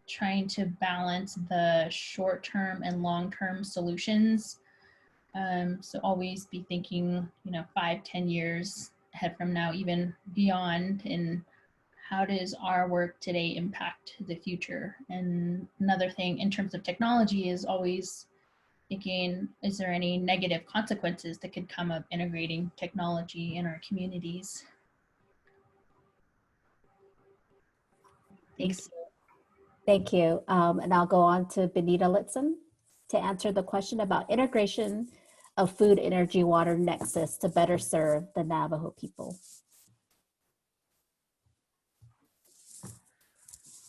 trying to balance the short-term and long-term solutions. So always be thinking, 5-10 years ahead from now, even beyond, and how does our work today impact the future? And another thing in terms of technology is always thinking, is there any negative consequences that could come of integrating technology in our communities? Thanks. Thank you. And I'll go on to Benita Litson to answer the question about integration of food, energy, water nexus to better serve the Navajo people.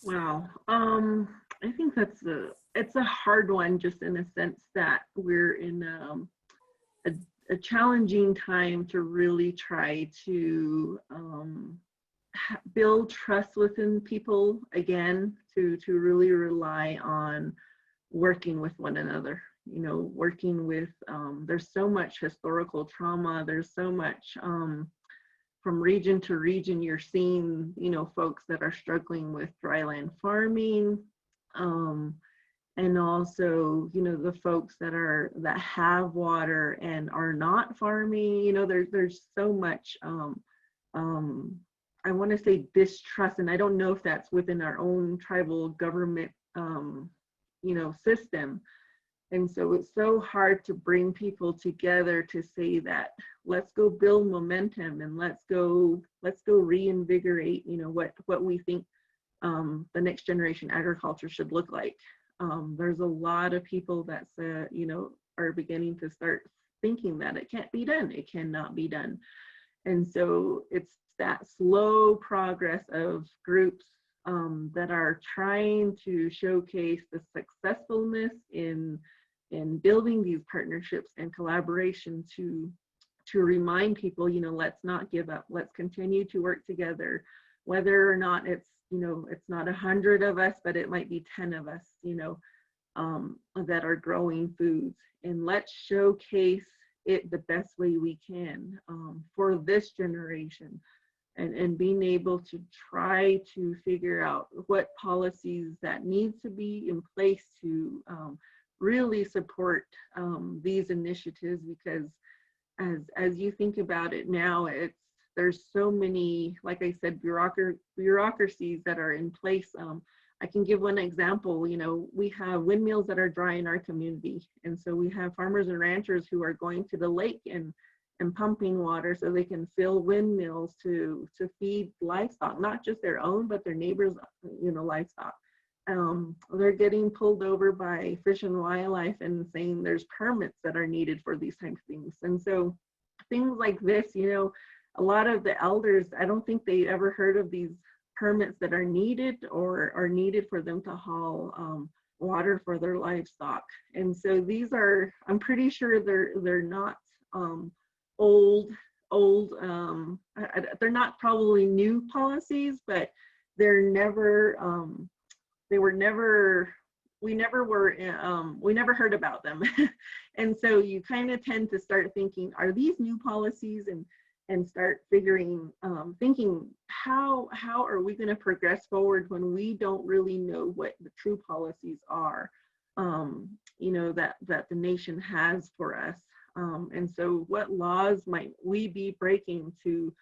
Wow. I think it's a hard one, just in a sense that we're in a challenging time to really try to build trust within people again, to really rely on working with one another, working with, there's so much historical trauma, there's so much from region to region, you're seeing, folks that are struggling with dryland farming, and also, the folks that have water and are not farming. There's so much, I want to say distrust, and I don't know if that's within our own tribal government, system. And so it's so hard to bring people together to say that let's go build momentum and let's go reinvigorate, what we think the next generation agriculture should look like. There's a lot of people that are beginning to start thinking that it can't be done, it cannot be done. And so it's that slow progress of groups that are trying to showcase the successfulness in building these partnerships and collaboration to remind people, let's not give up, let's continue to work together, whether or not it's, it's not 100 of us, but it might be 10 of us, that are growing foods, and let's showcase it the best way we can for this generation. and being able to try to figure out what policies that need to be in place to really support these initiatives, because as you think about it now, there's so many, like I said, bureaucracies that are in place. I can give one example. You know, we have windmills that are dry in our community, and so we have farmers and ranchers who are going to the lake and pumping water so they can fill windmills to feed livestock, not just their own, but their neighbors, you know, livestock. They're getting pulled over by Fish and Wildlife and saying there's permits that are needed for these types of things. And so things like this, you know, a lot of the elders, I don't think they ever heard of these permits that are needed or are needed for them to haul water for their livestock. And so these are, I'm pretty sure they're not they're not probably new policies, but they're never, we never heard about them. And so you kind of tend to start thinking, are these new policies? And start thinking, how are we going to progress forward when we don't really know what the true policies are, you know, that the nation has for us. And so what laws might we be breaking to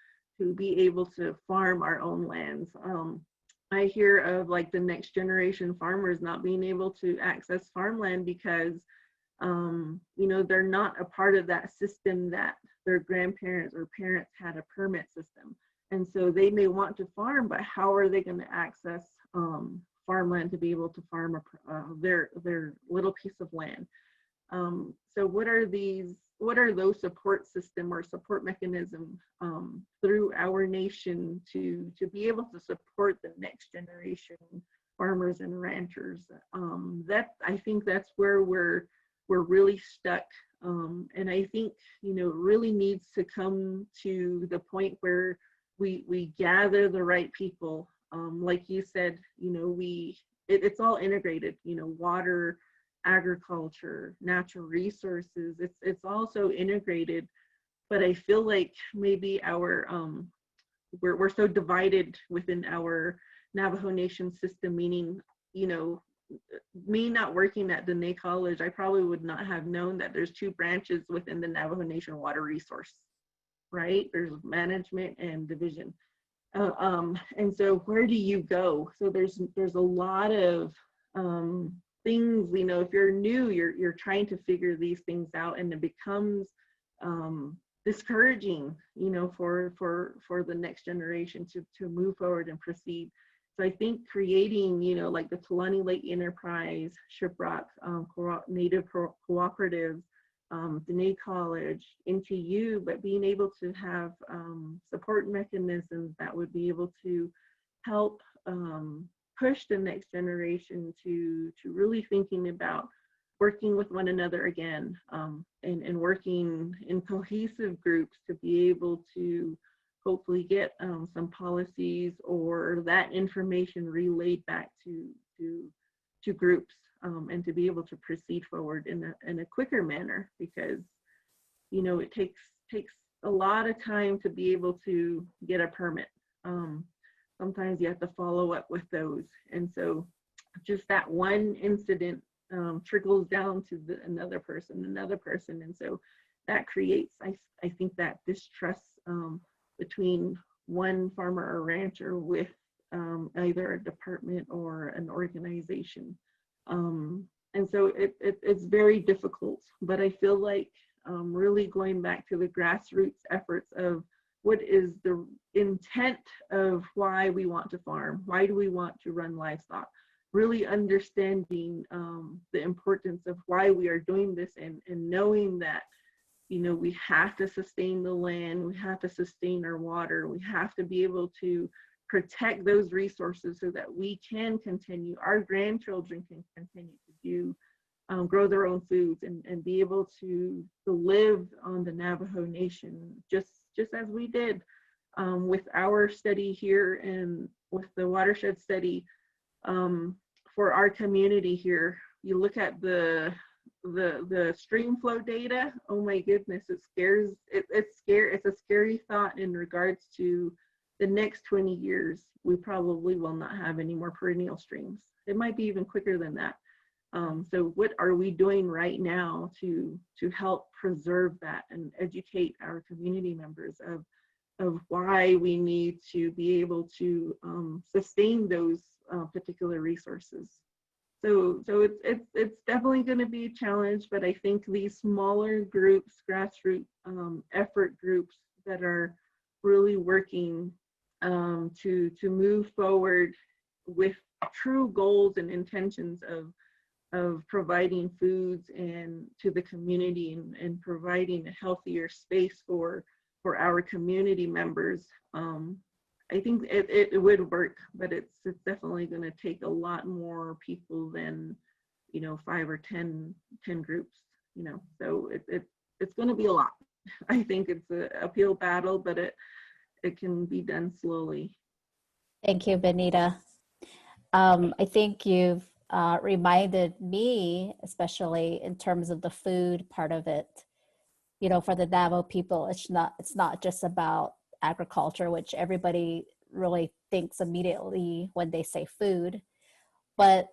be able to farm our own lands? I hear of like the next generation farmers not being able to access farmland because, you know, they're not a part of that system that their grandparents or parents had a permit system. And so they may want to farm, but how are they going to access farmland to be able to farm their little piece of land? So what are those support system or support mechanism through our nation to be able to support the next generation farmers and ranchers? I think that's where we're really stuck. And I think, you know, it really needs to come to the point where we gather the right people. Like you said, you know, it's all integrated, you know, water, agriculture, natural resources, it's also integrated. But I feel like maybe we're so divided within our Navajo Nation system, meaning, you know, me not working at Dene College, I probably would not have known that there's two branches within the Navajo Nation water resource, right? There's management and division. And so where do you go? So there's a lot of things, you know, if you're new, you're trying to figure these things out, and it becomes discouraging, you know, for the next generation to move forward and proceed. So I think creating, you know, like the Tulani Lake Enterprise, Shiprock, Native Cooperatives, Dene College, NTU, but being able to have support mechanisms that would be able to help push the next generation to really thinking about working with one another again, and working in cohesive groups to be able to hopefully get some policies or that information relayed back to groups, and to be able to proceed forward in a quicker manner, because, you know, it takes a lot of time to be able to get a permit. Sometimes you have to follow up with those, and so just that one incident trickles down to another person, and so that creates, I think, that distrust between one farmer or rancher with either a department or an organization. And so it's very difficult, but I feel like really going back to the grassroots efforts of what is the intent of why we want to farm, why do we want to run livestock, really understanding the importance of why we are doing this, and knowing that, you know, we have to sustain the land, we have to sustain our water, we have to be able to protect those resources so that we can continue, our grandchildren can continue to do, grow their own foods and be able to live on the Navajo Nation, just as we did with our study here and with the watershed study for our community here. You look at the stream flow data, oh my goodness, it scares, it's a scary thought in regards to the next 20 years, we probably will not have any more perennial streams. It might be even quicker than that. So what are we doing right now to help preserve that and educate our community members of why we need to be able to sustain those particular resources? So it's definitely going to be a challenge, but I think these smaller groups, grassroots effort groups that are really working to move forward with true goals and intentions of providing foods and to the community and providing a healthier space for our community members. I think it would work, but it's definitely going to take a lot more people than, 5 or 10 groups, so it's going to be a lot. I think it's an uphill battle, but it can be done slowly. Thank you, Benita. I think you've reminded me, especially in terms of the food part of it. For the Navajo people, it's not just about agriculture, which everybody really thinks immediately when they say food, but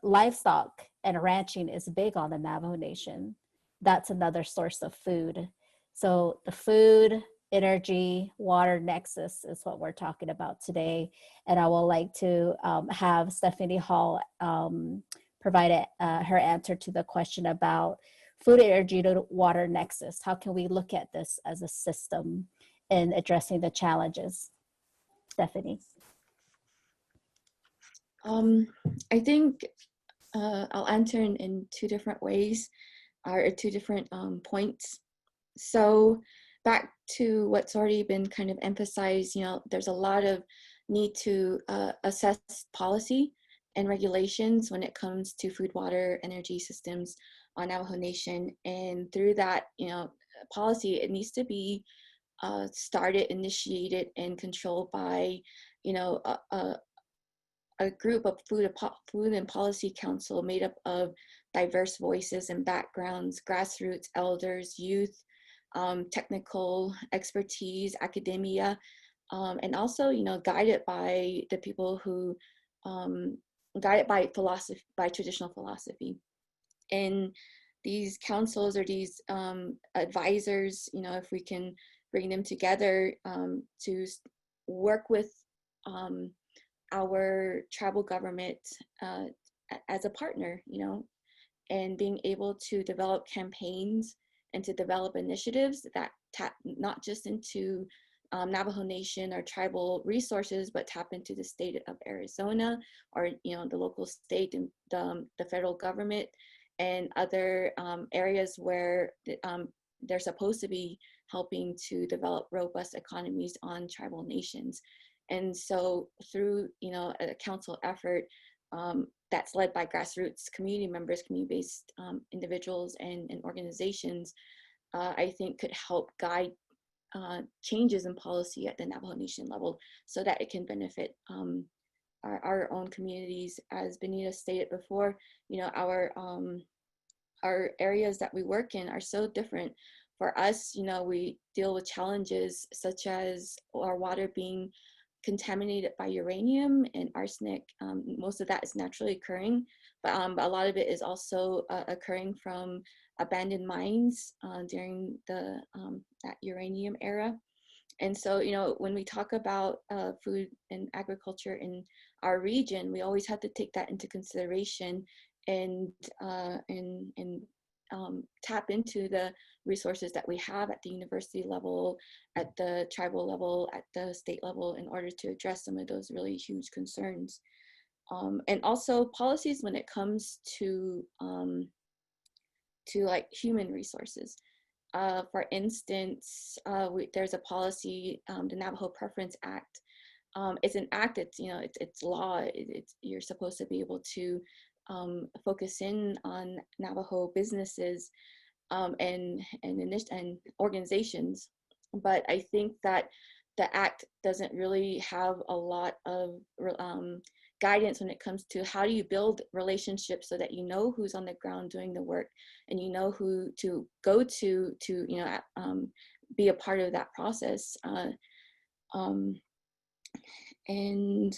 livestock and ranching is big on the Navajo Nation. That's another source of food. So the food, energy, water nexus is what we're talking about today. And I would like to have Stephanie Hall provide her answer to the question about food, energy, to water nexus. How can we look at this as a system in addressing the challenges? Stephanie. I think I'll answer in two different ways, or two different points. So back to what's already been kind of emphasized, there's a lot of need to assess policy and regulations when it comes to food, water, energy systems on Navajo Nation. And through that, policy, it needs to be started, initiated, and controlled by, a group of food and policy council made up of diverse voices and backgrounds, grassroots, elders, youth, technical expertise, academia, and also, guided by the people who, guided by philosophy, by traditional philosophy. And these councils or these advisors, if we can bring them together to work with our tribal government as a partner, and being able to develop campaigns and to develop initiatives that tap not just into Navajo Nation or tribal resources, but tap into the state of Arizona or, the local state and the federal government and other areas where they're supposed to be helping to develop robust economies on tribal nations. And so through, a council effort that's led by grassroots community members, community-based individuals and organizations, I think could help guide changes in policy at the Navajo Nation level so that it can benefit our own communities. As Benita stated before, our areas that we work in are so different. For us, we deal with challenges such as our water being contaminated by uranium and arsenic. Most of that is naturally occurring, but a lot of it is also occurring from abandoned mines during that uranium era. And so, when we talk about food and agriculture in our region, we always have to take that into consideration and tap into the resources that we have at the university level, at the tribal level, at the state level, in order to address some of those really huge concerns. And also policies when it comes to like human resources. For instance, there's a policy, the Navajo Preference Act. It's an act. It's law. You're supposed to be able to focus in on Navajo businesses and organizations. But I think that the act doesn't really have a lot of guidance when it comes to how do you build relationships so that you know who's on the ground doing the work and you know who to go to be a part of that process. Um, and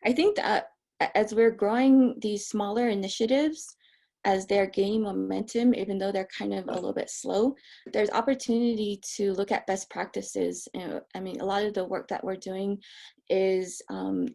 I think that as we're growing these smaller initiatives, as they're gaining momentum, even though they're kind of a little bit slow, there's opportunity to look at best practices. I mean, a lot of the work that we're doing is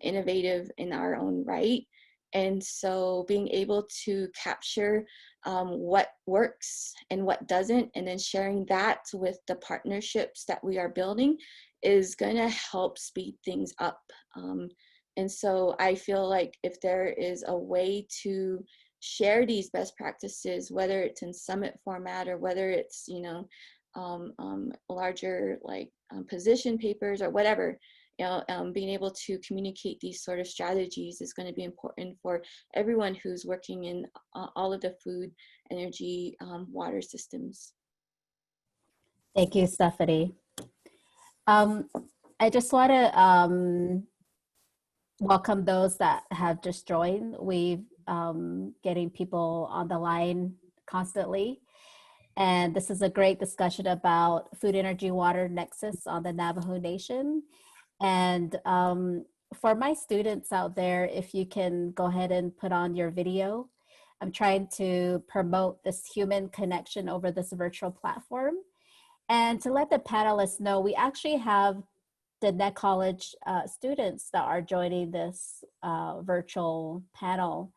innovative in our own right. And so being able to capture what works and what doesn't, and then sharing that with the partnerships that we are building is going to help speed things up. And so I feel like if there is a way to share these best practices, whether it's in summit format or whether it's, you know, larger like position papers or whatever, you know, being able to communicate these sort of strategies is going to be important for everyone who's working in all of the food, energy, water systems. Thank you, Stephanie. I just want to welcome those that have just joined. We've getting people on the line constantly. And this is a great discussion about food, energy, water nexus on the Navajo Nation. And for my students out there, if you can go ahead and put on your video. I'm trying to promote this human connection over this virtual platform. And to let the panelists know, we actually have the Net College students that are joining this virtual panel.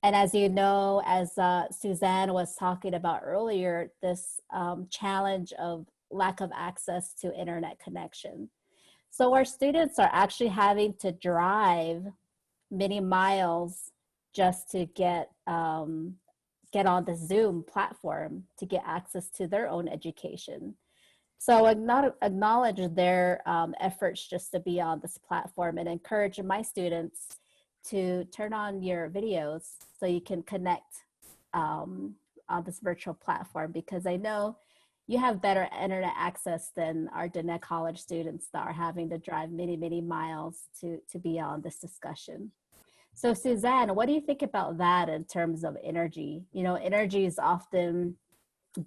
And as you know, as Suzanne was talking about earlier, this challenge of lack of access to internet connection. So our students are actually having to drive many miles just to get on the Zoom platform to get access to their own education. So acknowledge their efforts just to be on this platform and encourage my students to turn on your videos so you can connect on this virtual platform, because I know you have better internet access than our Diné College students that are having to drive many, many miles to be on this discussion. So Suzanne, what do you think about that in terms of energy? You know, energy is often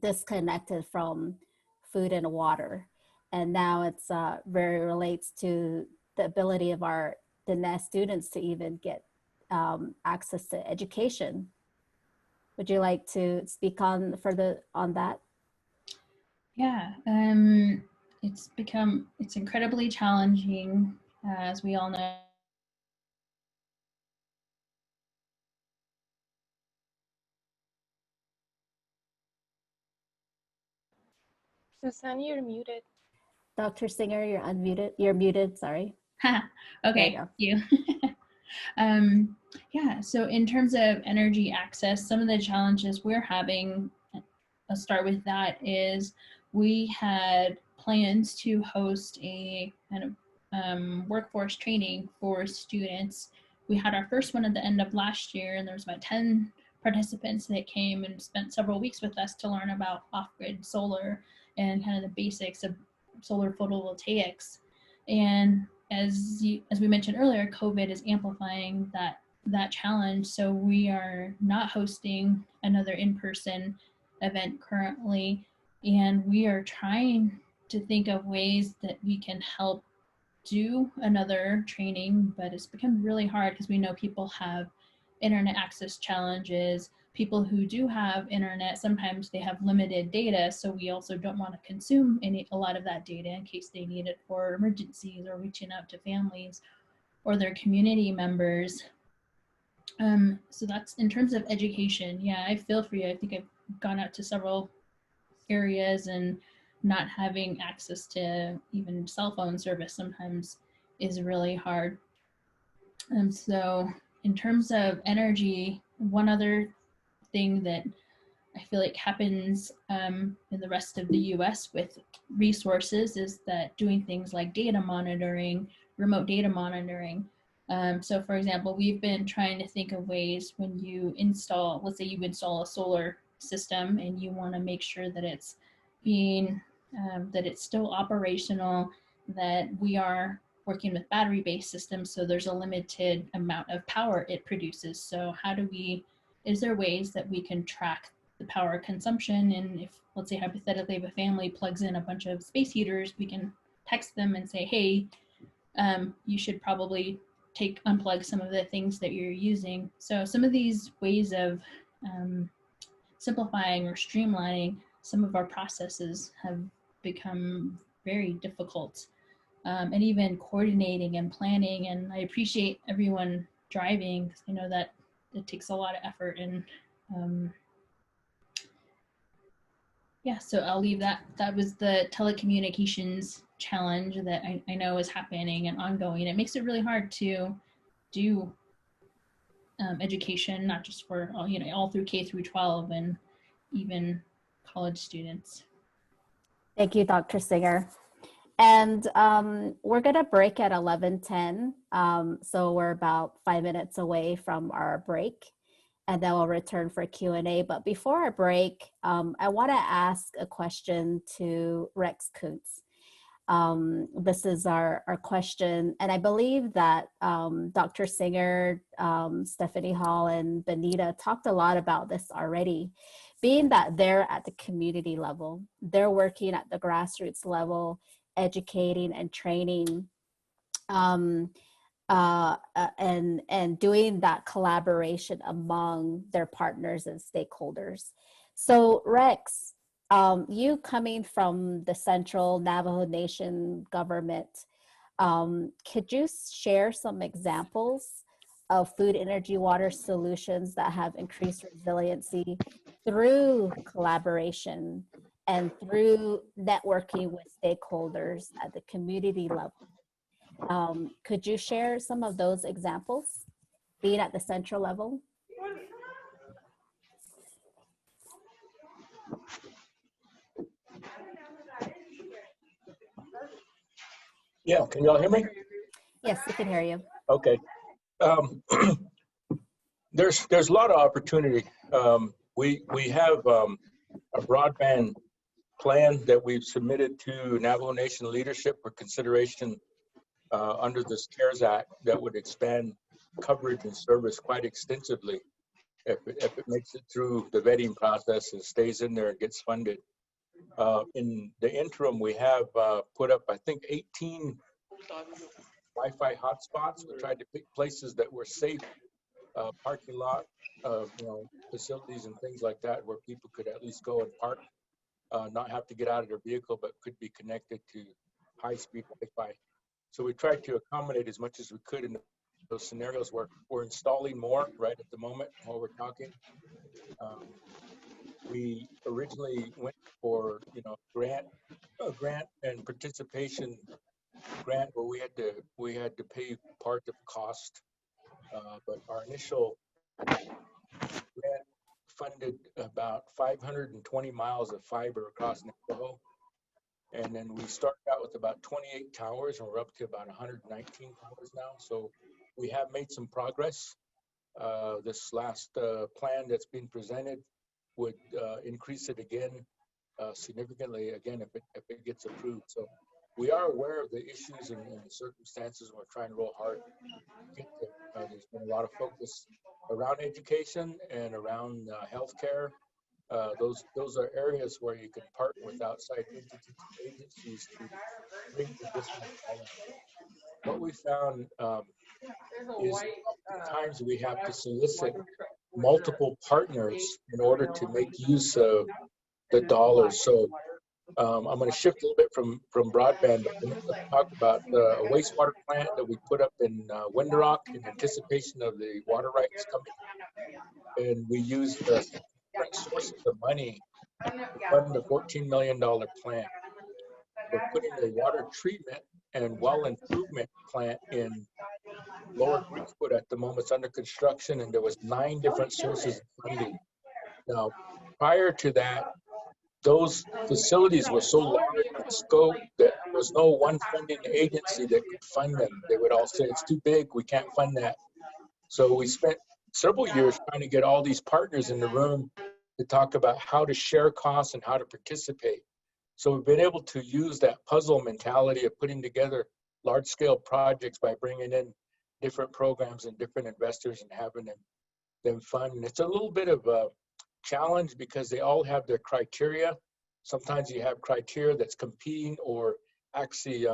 disconnected from food and water. And now it's very relates to the ability of our Diné students to even get access to education. Would you like to speak on further on that? Yeah, it's incredibly challenging, as we all know. Susan, you're muted. Dr. Singer, you're unmuted. You're muted, sorry. Okay, thank you. Yeah, so in terms of energy access, some of the challenges we're having, I'll start with that, is we had plans to host a kind of workforce training for students. We had our first one at the end of last year, and there was about 10 participants that came and spent several weeks with us to learn about off-grid solar and kind of the basics of solar photovoltaics. And as we mentioned earlier, COVID is amplifying that challenge. So we are not hosting another in-person event currently, and we are trying to think of ways that we can help do another training, but it's become really hard because we know people have internet access challenges. People who do have internet, sometimes they have limited data, so we also don't want to consume a lot of that data in case they need it for emergencies or reaching out to families or their community members. So that's in terms of education. Yeah, I feel for you. I think I've gone out to several areas, and not having access to even cell phone service sometimes is really hard. So in terms of energy, one other thing that I feel like happens in the rest of the US with resources is that doing things like data monitoring, remote data monitoring. So for example, we've been trying to think of ways when you install, let's say you install a solar system and you want to make sure that it's that it's still operational, that we are working with battery-based systems, so there's a limited amount of power it produces. So is there ways that we can track the power consumption? And if, let's say hypothetically, if a family plugs in a bunch of space heaters, we can text them and say, hey, you should probably unplug some of the things that you're using. So some of these ways of simplifying or streamlining some of our processes have become very difficult, and even coordinating and planning. And I appreciate everyone driving, because I know that it takes a lot of effort. And yeah, so I'll leave that. That was the telecommunications challenge that I know is happening and ongoing. It makes it really hard to do education, not just for all through K through 12 and even college students. Thank you, Dr. Singer. And we're gonna break at 11:10. So we're about 5 minutes away from our break, and then we'll return for Q&A. But before our break, I wanna ask a question to Rex Kuntz. This is our question, and I believe that Dr. Singer, Stephanie Hall, and Benita talked a lot about this already. Being that they're at the community level, they're working at the grassroots level, educating and training, and doing that collaboration among their partners and stakeholders. So Rex, you coming from the Central Navajo Nation government, could you share some examples of food, energy, water solutions that have increased resiliency through collaboration and through networking with stakeholders at the community level? Could you share some of those examples, being at the central level? Yeah, can y'all hear me? Yes, we can hear you. Okay. There's a lot of opportunity. We have a broadband plan that we've submitted to Navajo Nation leadership for consideration under this CARES Act that would expand coverage and service quite extensively if it makes it through the vetting process and stays in there and gets funded. In the interim, we have put up, I think, 18 Wi-Fi hotspots. We tried to pick places that were safe, parking lot, facilities and things like that, where people could at least go and park, not have to get out of their vehicle, but could be connected to high-speed Wi-Fi. So we tried to accommodate as much as we could in those scenarios where we're installing more right at the moment while we're talking. We originally went for a grant and participation grant where we had to pay part of cost, but our initial grant funded about 520 miles of fiber across Navajo. And then we started out with about 28 towers, and we're up to about 119 towers now. So we have made some progress. This last plan that's been presented would increase it again significantly again if it gets approved. So we are aware of the issues and the circumstances. We're trying real hard to get there. There's been a lot of focus around education and around healthcare. Those are areas where you can partner with outside entities and agencies to bring additional value. What we found is at times we have to solicit multiple partners in order to make use of the dollars. So I'm going to shift a little bit from broadband, but I'm going to talk about a wastewater plant that we put up in Windrock in anticipation of the water rights coming. And we used different sources of money to fund the $14 million plan. We're putting a water treatment and well improvement plant in Lower Creekwood at the moment. It's under construction, and there was 9 different sources of funding. Now, prior to that, those facilities were so large in scope that there was no one funding agency that could fund them. They would all say, it's too big, we can't fund that. So we spent several years trying to get all these partners in the room to talk about how to share costs and how to participate. So we've been able to use that puzzle mentality of putting together large-scale projects by bringing in different programs and different investors and having them fund. And it's a little bit of a challenge because they all have their criteria. Sometimes you have criteria that's competing or actually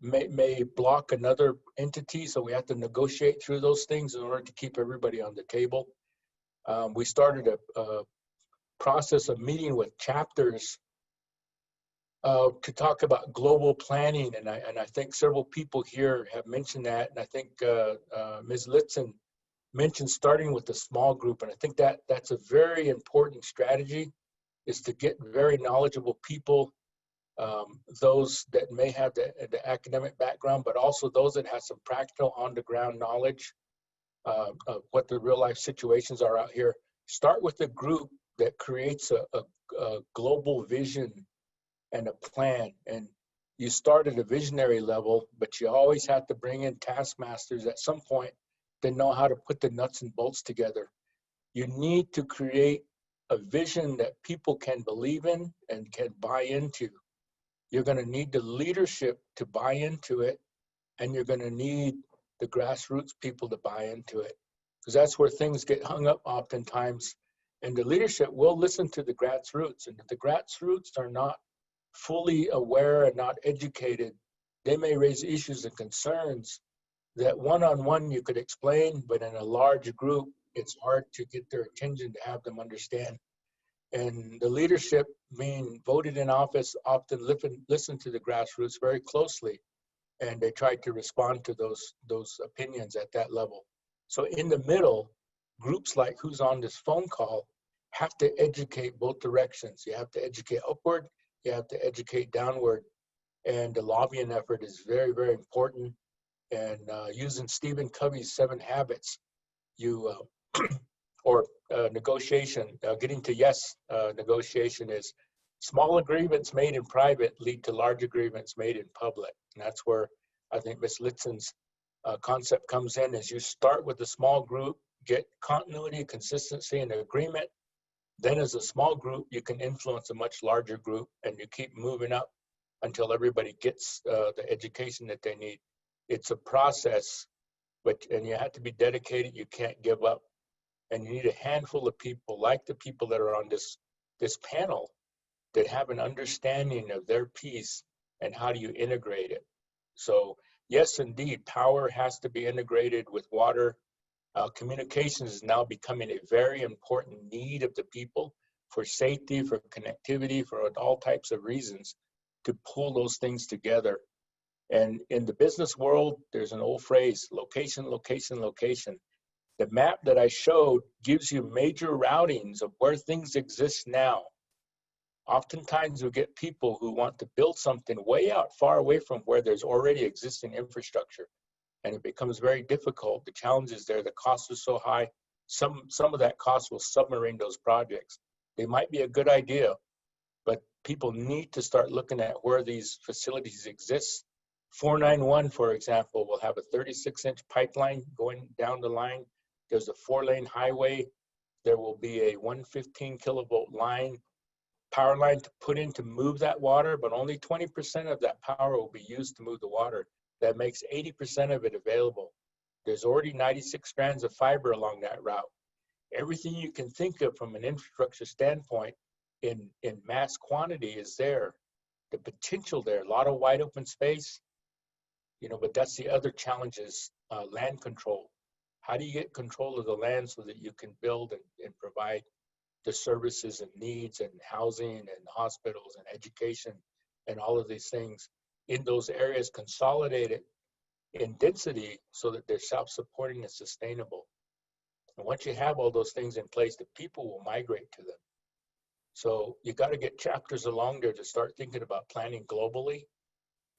may block another entity. So we have to negotiate through those things in order to keep everybody on the table. We started a process of meeting with chapters to talk about global planning, and I think several people here have mentioned that, and I think Ms. Litzen mentioned starting with a small group, and I think that's a very important strategy, is to get very knowledgeable people, those that may have the academic background, but also those that have some practical on-the-ground knowledge of what the real-life situations are out here. Start with a group that creates a global vision and a plan. And you start at a visionary level, but you always have to bring in taskmasters at some point that know how to put the nuts and bolts together. You need to create a vision that people can believe in and can buy into. You're going to need the leadership to buy into it, and you're going to need the grassroots people to buy into it, because that's where things get hung up oftentimes. And the leadership will listen to the grassroots, and if the grassroots are not fully aware and not educated, they may raise issues and concerns that one-on-one you could explain, but in a large group, it's hard to get their attention to have them understand. And the leadership being voted in office often listen to the grassroots very closely, and they try to respond to those opinions at that level. So in the middle, groups like who's on this phone call have to educate both directions. You have to educate upward, you have to educate downward, and the lobbying effort is very, very important. And using Stephen Covey's 7 habits, negotiation, getting to yes negotiation is small agreements made in private lead to large agreements made in public. And that's where I think Ms. Litzen's concept comes in, is you start with a small group, get continuity, consistency, and agreement. Then as a small group, you can influence a much larger group, and you keep moving up until everybody gets the education that they need. It's a process, and you have to be dedicated. You can't give up. And you need a handful of people, like the people that are on this panel, that have an understanding of their piece and how do you integrate it. So yes, indeed, power has to be integrated with water. Communications is now becoming a very important need of the people for safety, for connectivity, for all types of reasons, to pull those things together. And in the business world, there's an old phrase, location, location, location. The map that I showed gives you major routings of where things exist now. Oftentimes we get people who want to build something way out far away from where there's already existing infrastructure. And it becomes very difficult. The challenge is there, the cost is so high. Some of that cost will submarine those projects. They might be a good idea, but people need to start looking at where these facilities exist. 491, for example, will have a 36-inch pipeline going down the line. There's a 4-lane highway. There will be a 115 kilovolt line, power line to put in to move that water, but only 20% of that power will be used to move the water. That makes 80% of it available. There's already 96 strands of fiber along that route. Everything you can think of from an infrastructure standpoint in mass quantity is there. The potential there, a lot of wide open space, but that's the other challenge is land control. How do you get control of the land so that you can build and provide the services and needs and housing and hospitals and education and all of these things in those areas, consolidate it in density so that they're self-supporting and sustainable. And once you have all those things in place, the people will migrate to them. So you got to get chapters along there to start thinking about planning globally.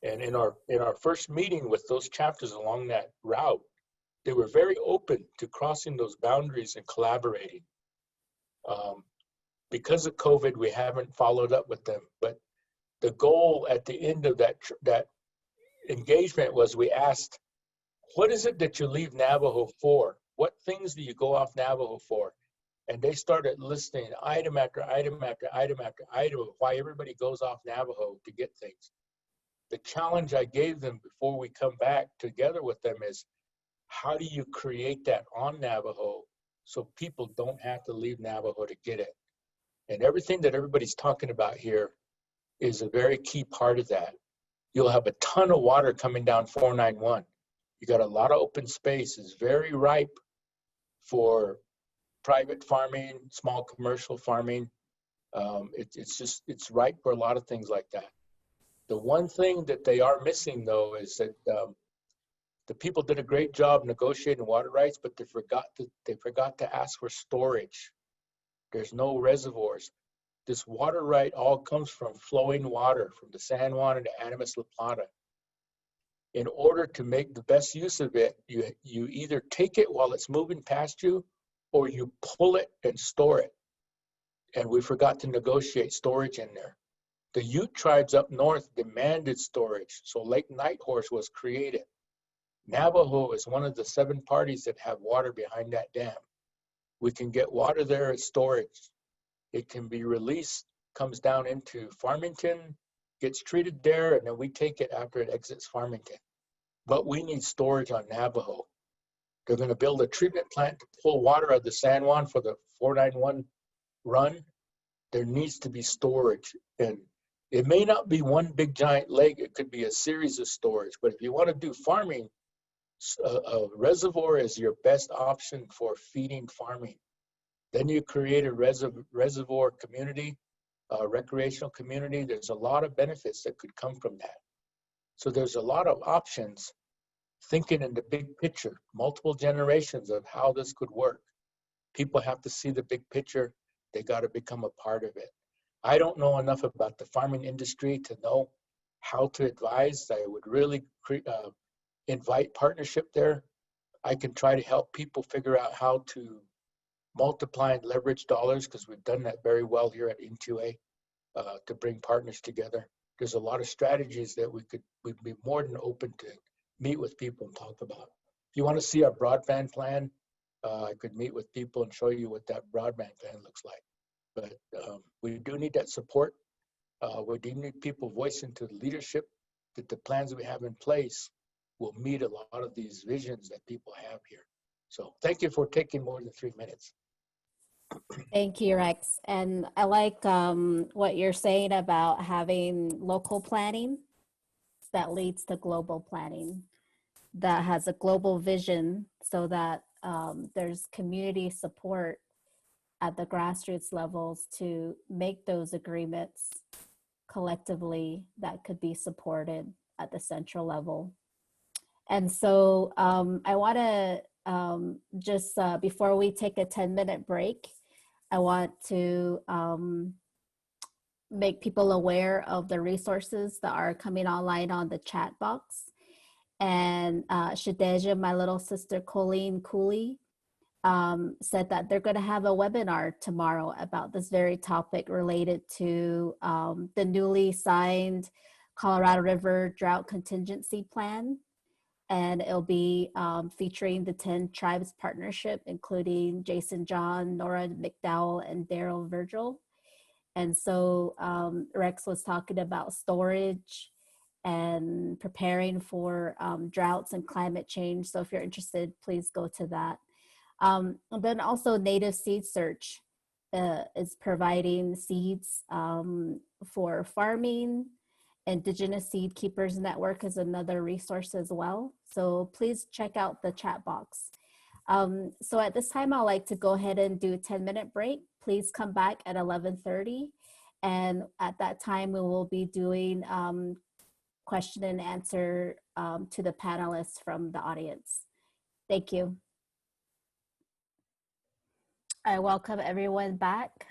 And in our first meeting with those chapters along that route, they were very open to crossing those boundaries and collaborating. Because of COVID, we haven't followed up with them. But the goal at the end of that engagement was, we asked, what is it that you leave Navajo for? What things do you go off Navajo for? And they started listing item after item after item after item of why everybody goes off Navajo to get things. The challenge I gave them before we come back together with them is, how do you create that on Navajo so people don't have to leave Navajo to get it? And everything that everybody's talking about here is a very key part of that. You'll have a ton of water coming down 491. You got a lot of open space. It's very ripe for private farming, small commercial farming. It's ripe for a lot of things like that. The one thing that they are missing, though, is that the people did a great job negotiating water rights, but they forgot to ask for storage. There's no reservoirs. This water right all comes from flowing water from the San Juan and the Animas La Plata. In order to make the best use of it, you either take it while it's moving past you, or you pull it and store it. And we forgot to negotiate storage in there. The Ute tribes up north demanded storage, so Lake Nighthorse was created. Navajo is one of the 7 parties that have water behind that dam. We can get water there as storage. It can be released, comes down into Farmington, gets treated there, and then we take it after it exits Farmington. But we need storage on Navajo. They're going to build a treatment plant to pull water out of the San Juan for the 491 run. There needs to be storage. And it may not be one big giant lake. It could be a series of storage. But if you want to do farming, a reservoir is your best option for feeding farming. Then you create a reservoir community, a recreational community. There's a lot of benefits that could come from that. So there's a lot of options, thinking in the big picture, multiple generations of how this could work. People have to see the big picture. They got to become a part of it. I don't know enough about the farming industry to know how to advise. I would really invite partnership there. I can try to help people figure out how to multiply and leverage dollars, because we've done that very well here at N2A to bring partners together. There's a lot of strategies that we'd be more than open to meet with people and talk about. If you want to see our broadband plan, I could meet with people and show you what that broadband plan looks like. But we do need that support. We do need people voicing to the leadership that the plans we have in place will meet a lot of these visions that people have here. So thank you for taking more than 3 minutes. Thank you, Rex. And I like what you're saying about having local planning that leads to global planning, that has a global vision, so that there's community support at the grassroots levels to make those agreements collectively that could be supported at the central level. And so I want to just before we take a 10-minute break, I want to make people aware of the resources that are coming online on the chat box. And Shadeja, my little sister Colleen Cooley, said that they're going to have a webinar tomorrow about this very topic related to the newly signed Colorado River Drought Contingency Plan. And it'll be featuring the 10 Tribes Partnership, including Jason John, Nora McDowell, and Daryl Virgil. And so Rex was talking about storage and preparing for droughts and climate change. So if you're interested, please go to that. And then also Native Seed Search is providing seeds for farming. Indigenous Seed Keepers Network is another resource as well. So please check out the chat box. So at this time, I'd like to go ahead and do a 10-minute break. Please come back at 11:30. And at that time, we will be doing question and answer to the panelists from the audience. Thank you. I welcome everyone back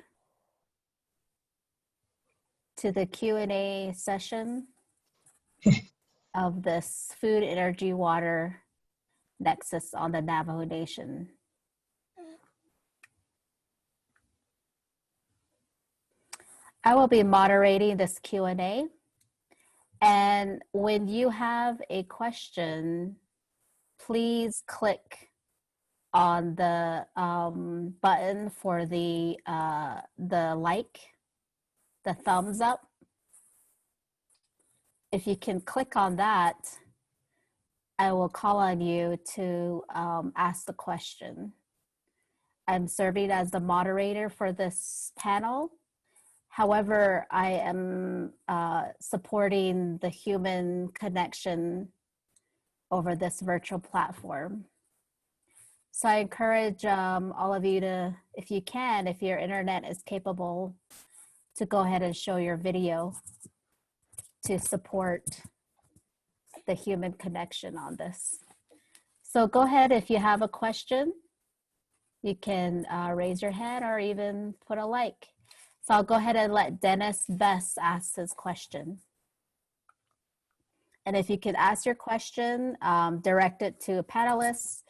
to the Q&A session of this Food, Energy, Water Nexus on the Navajo Nation. I will be moderating this Q&A. And when you have a question, please click on the button for the like, the thumbs up. If you can click on that, I will call on you to ask the question. I'm serving as the moderator for this panel. However, I am supporting the human connection over this virtual platform. So I encourage all of you to, if you can, if your internet is capable, to go ahead and show your video to support the human connection on this. So go ahead, if you have a question, you can raise your hand or even put a like. So I'll go ahead and let Dennis Best ask his question. And if you could ask your question, direct it to a panelist.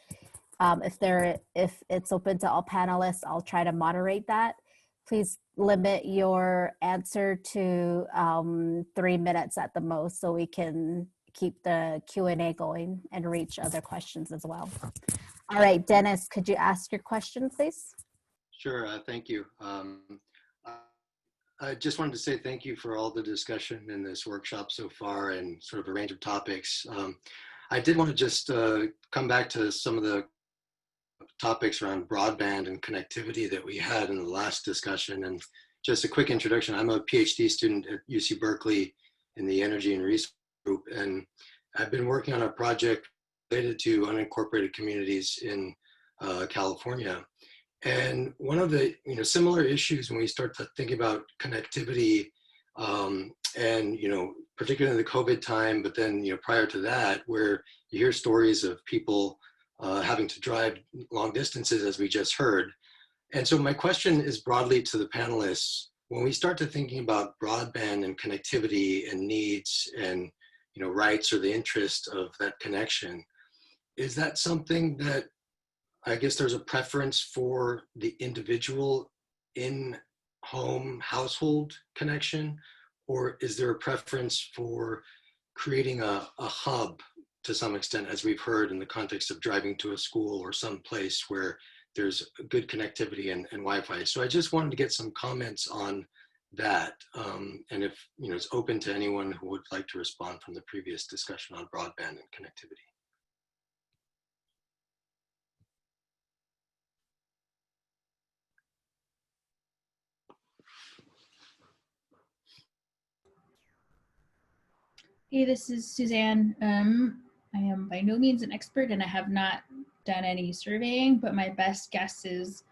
If it's open to all panelists, I'll try to moderate that. Please limit your answer to 3 minutes at the most, so we can keep the Q&A going and reach other questions as well. All right, Dennis, could you ask your question, please? Sure, thank you. I just wanted to say thank you for all the discussion in this workshop so far and sort of a range of topics. I did want to just come back to some of the topics around broadband and connectivity that we had in the last discussion. And just a quick introduction, I'm a PhD student at UC Berkeley in the Energy and Resource Group, and I've been working on a project related to unincorporated communities in California. And one of the similar issues when we start to think about connectivity and particularly the COVID time, but then prior to that, where you hear stories of people having to drive long distances, as we just heard. And so my question is broadly to the panelists: when we start to thinking about broadband and connectivity and needs and rights or the interest of that connection, is that something that I guess there's a preference for the individual in-home household connection, or is there a preference for creating a hub to some extent, as we've heard in the context of driving to a school or some place where there's good connectivity and Wi-Fi? So I just wanted to get some comments on that, and if it's open to anyone who would like to respond from the previous discussion on broadband and connectivity. Hey, this is Suzanne. I am by no means an expert and I have not done any surveying, but my best guess is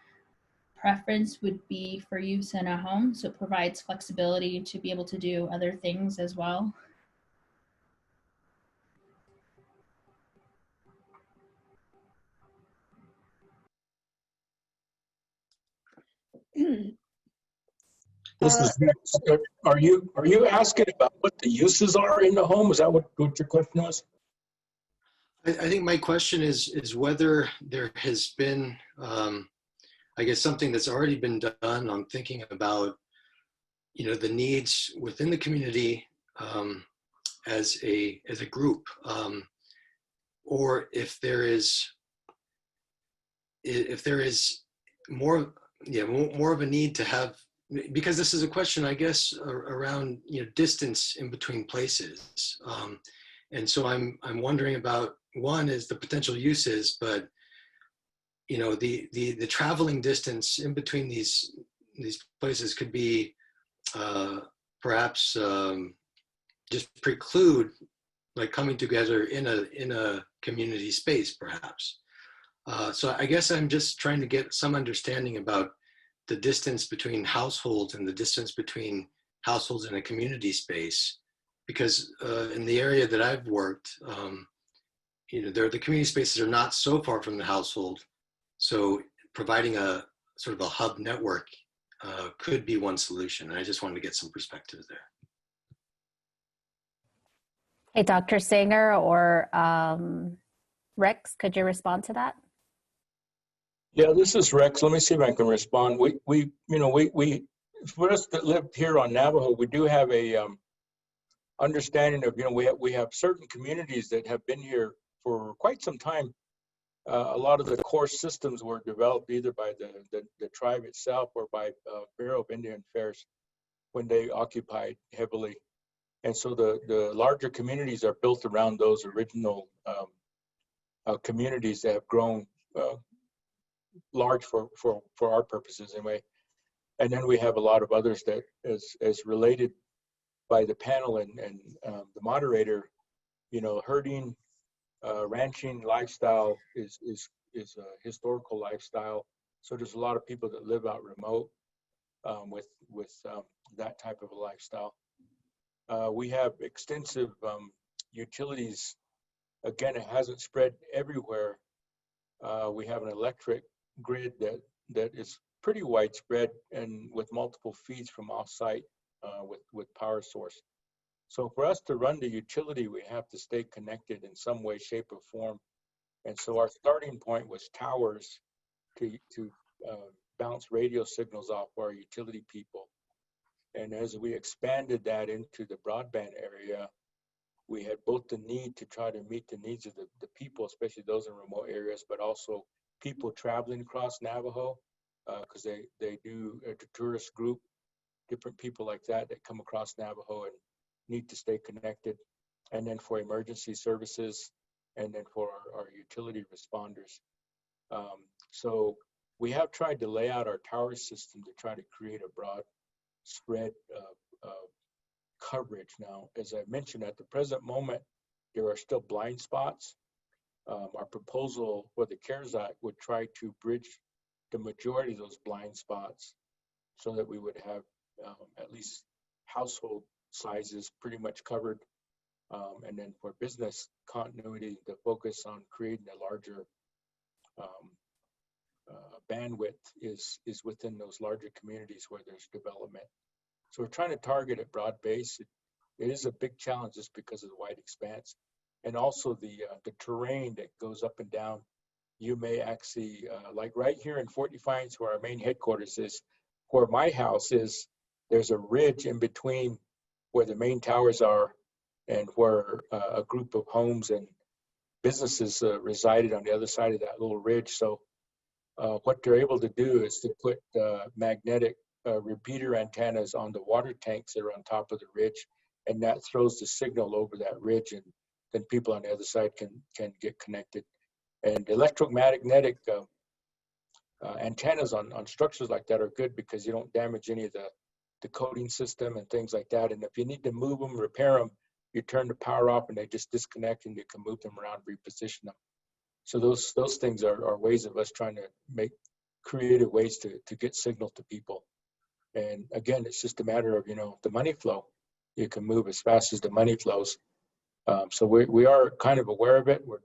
preference would be for use in a home. So it provides flexibility to be able to do other things as well. This is are you asking about what the uses are in the home? Is that what your question was? I think my question is whether there has been, I guess, something that's already been done on thinking about, the needs within the community as a group, or if there is more of a need to have, because this is a question, I guess, around distance in between places, and so I'm wondering about, one is the potential uses, but the traveling distance in between these places could be perhaps just preclude like coming together in a community space, perhaps. So I guess I'm just trying to get some understanding about the distance between households and the distance between households in a community space, because in the area that I've worked, the community spaces are not so far from the household. So providing a sort of a hub network could be one solution. And I just wanted to get some perspectives there. Hey, Dr. Singer or Rex, could you respond to that? Yeah, this is Rex. Let me see if I can respond. We for us that live here on Navajo, we do have a understanding of, we have certain communities that have been here for quite some time. A lot of the core systems were developed either by the tribe itself or by Bureau of Indian Affairs when they occupied heavily. And so the larger communities are built around those original communities that have grown large for our purposes anyway. And then we have a lot of others that, as related by the panel and the moderator, you know, herding, ranching lifestyle is a historical lifestyle. So there's a lot of people that live out remote with that type of a lifestyle. We have extensive utilities. Again, it hasn't spread everywhere. We have an electric grid that is pretty widespread and with multiple feeds from off-site with power source. So for us to run the utility, we have to stay connected in some way, shape, or form. And so our starting point was towers to bounce radio signals off our utility people. And as we expanded that into the broadband area, we had both the need to try to meet the needs of the people, especially those in remote areas, but also people traveling across Navajo, because they do a tourist group, different people like that come across Navajo and need to stay connected. And then for emergency services, and then for our utility responders. So we have tried to lay out our tower system to try to create a broad spread coverage. Now, as I mentioned, at the present moment, there are still blind spots. Our proposal for the CARES Act would try to bridge the majority of those blind spots so that we would have at least household sizes pretty much covered. And then for business continuity, the focus on creating a larger bandwidth is within those larger communities where there's development. So we're trying to target a broad base. It is a big challenge just because of the wide expanse, and also the terrain that goes up and down. You may actually, like right here in Fort Defiance, where our main headquarters is, where my house is, there's a ridge in between where the main towers are and where a group of homes and businesses resided on the other side of that little ridge. So what they're able to do is to put magnetic repeater antennas on the water tanks that are on top of the ridge, and that throws the signal over that ridge, and then people on the other side can get connected. And electromagnetic antennas on structures like that are good because you don't damage any of the coding system and things like that. And if you need to move them, repair them, you turn the power off and they just disconnect, and you can move them around, reposition them. So those things are ways of us trying to make creative ways to get signal to people. And again, it's just a matter of, you know, the money flow. You can move as fast as the money flows. So we are kind of aware of it. We're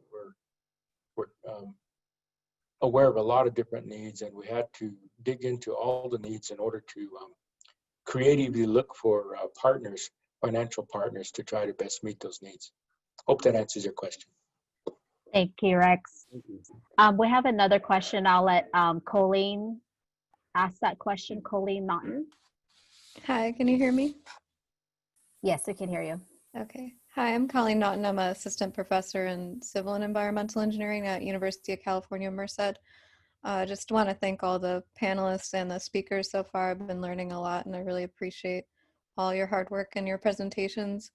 aware of a lot of different needs, and we had to dig into all the needs in order to creatively look for partners, financial partners, to try to best meet those needs. Hope that answers your question. Thank you, Rex. We have another question. I'll let Colleen ask that question. Colleen Naughton. Hi, can you hear me? Yes, we can hear you. Okay. Hi, I'm Colleen Naughton. I'm an assistant professor in civil and environmental engineering at University of California, Merced. Just want to thank all the panelists and the speakers so far. I've been learning a lot, and I really appreciate all your hard work and your presentations.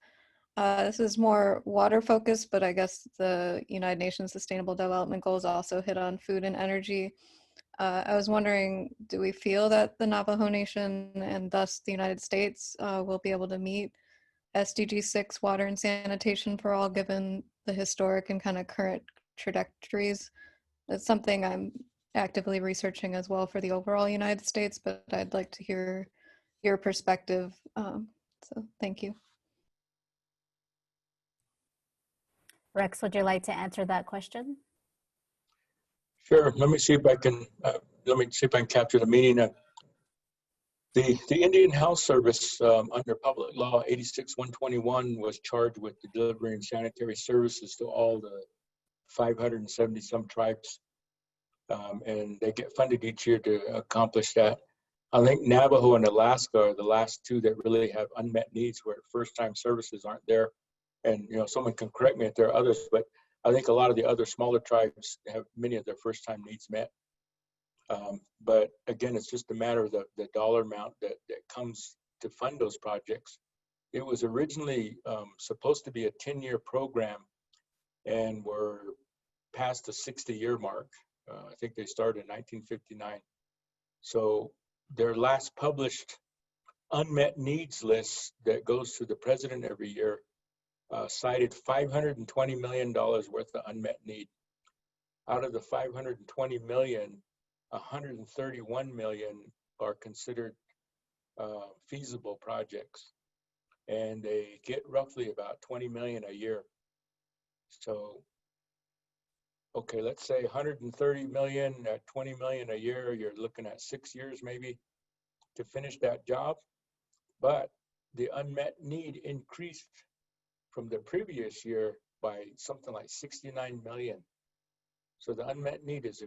This is more water focused, but I guess the United Nations Sustainable Development Goals also hit on food and energy. I was wondering, do we feel that the Navajo Nation and thus the United States will be able to meet SDG 6 water and sanitation for all, given the historic and kind of current trajectories? That's something I'm actively researching as well for the overall United States, but I'd like to hear your perspective. So thank you. Rex, would you like to answer that question? Sure. Let me see if I can capture the meaning. The Indian Health Service under Public Law 86-121 was charged with delivering sanitary services to all the 570 some tribes, and they get funded each year to accomplish that. I think Navajo and Alaska are the last two that really have unmet needs where first-time services aren't there. And you know, someone can correct me if there are others, but I think a lot of the other smaller tribes have many of their first-time needs met. But again, it's just a matter of the dollar amount that comes to fund those projects. It was originally supposed to be a 10-year program, and we're past the 60-year mark. I think they started in 1959. So their last published unmet needs list that goes to the president every year cited $520 million worth of unmet need. Out of the 520 million, 131 million are considered feasible projects, and they get roughly about 20 million a year. So, okay, let's say 130 million at 20 million a year, you're looking at 6 years maybe to finish that job. But the unmet need increased from the previous year by something like 69 million. So the unmet need is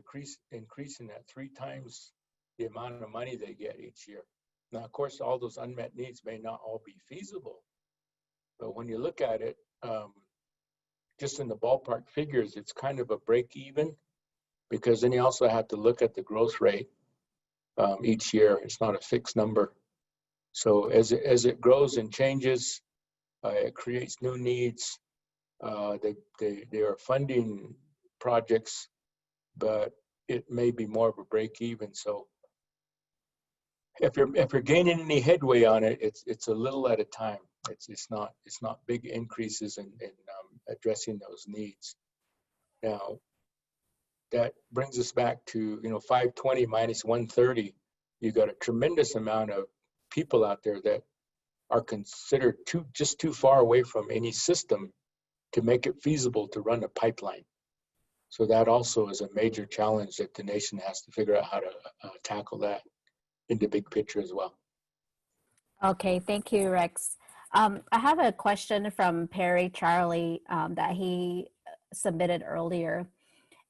increasing at 3 times the amount of money they get each year. Now, of course, all those unmet needs may not all be feasible, but when you look at it, just in the ballpark figures, it's kind of a break even, because then you also have to look at the growth rate each year. It's not a fixed number. So as it grows and changes, it creates new needs. They are funding projects, but it may be more of a break even. So if you're gaining any headway on it, it's a little at a time. It's not big increases in addressing those needs. Now, that brings us back to 520 minus 130. You got a tremendous amount of people out there that are considered just too far away from any system to make it feasible to run a pipeline. So that also is a major challenge that the nation has to figure out how to tackle that in the big picture as well. Okay, thank you, Rex. I have a question from Perry Charlie that he submitted earlier.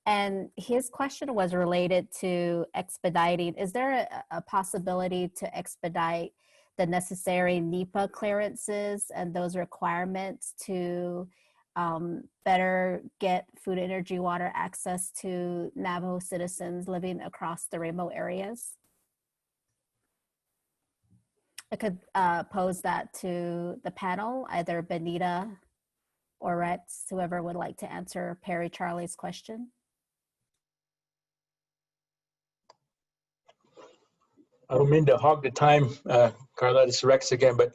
And his question was related to expediting. Is there a possibility to expedite the necessary NEPA clearances and those requirements to better get food, energy, water access to Navajo citizens living across the remote areas? I could pose that to the panel, either Benita or Rex, whoever would like to answer Perry Charlie's question. I don't mean to hog the time, Carla, this is Rex again, but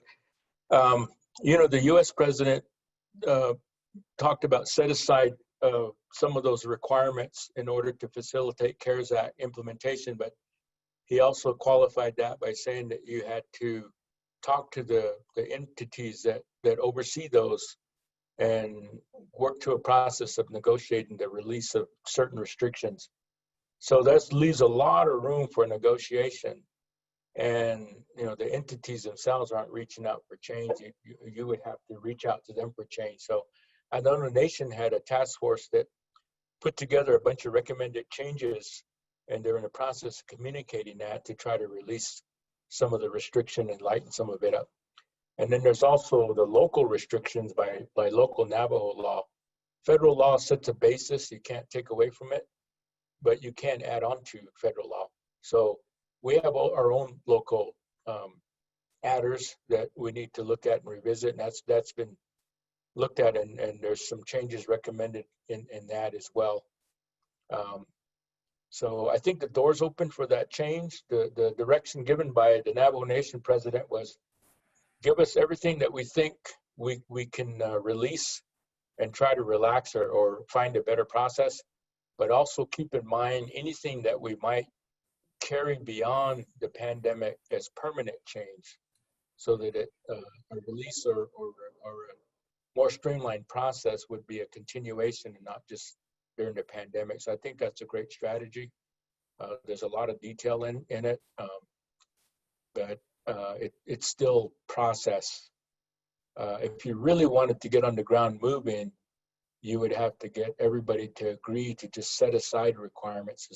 the U.S. president talked about set aside some of those requirements in order to facilitate CARES Act implementation, but he also qualified that by saying that you had to talk to the entities that oversee those and work to a process of negotiating the release of certain restrictions. So that leaves a lot of room for negotiation. And the entities themselves aren't reaching out for change. You would have to reach out to them for change. So I know the nation had a task force that put together a bunch of recommended changes, and they're in the process of communicating that to try to release some of the restriction and lighten some of it up. And then there's also the local restrictions by local Navajo law. Federal law sets a basis, you can't take away from it, but you can add on to federal law. So we have our own local adders that we need to look at and revisit, and that's been looked at, and there's some changes recommended in that as well. So I think the door's open for that change. The direction given by the Navajo Nation president was, give us everything that we think we can release and try to relax or find a better process, but also keep in mind anything that we might carry beyond the pandemic as permanent change, so that a release or a more streamlined process would be a continuation and not just during the pandemic. So I think that's a great strategy. There's a lot of detail in it, but it's still process. If you really wanted to get on the ground moving, you would have to get everybody to agree to just set aside requirements to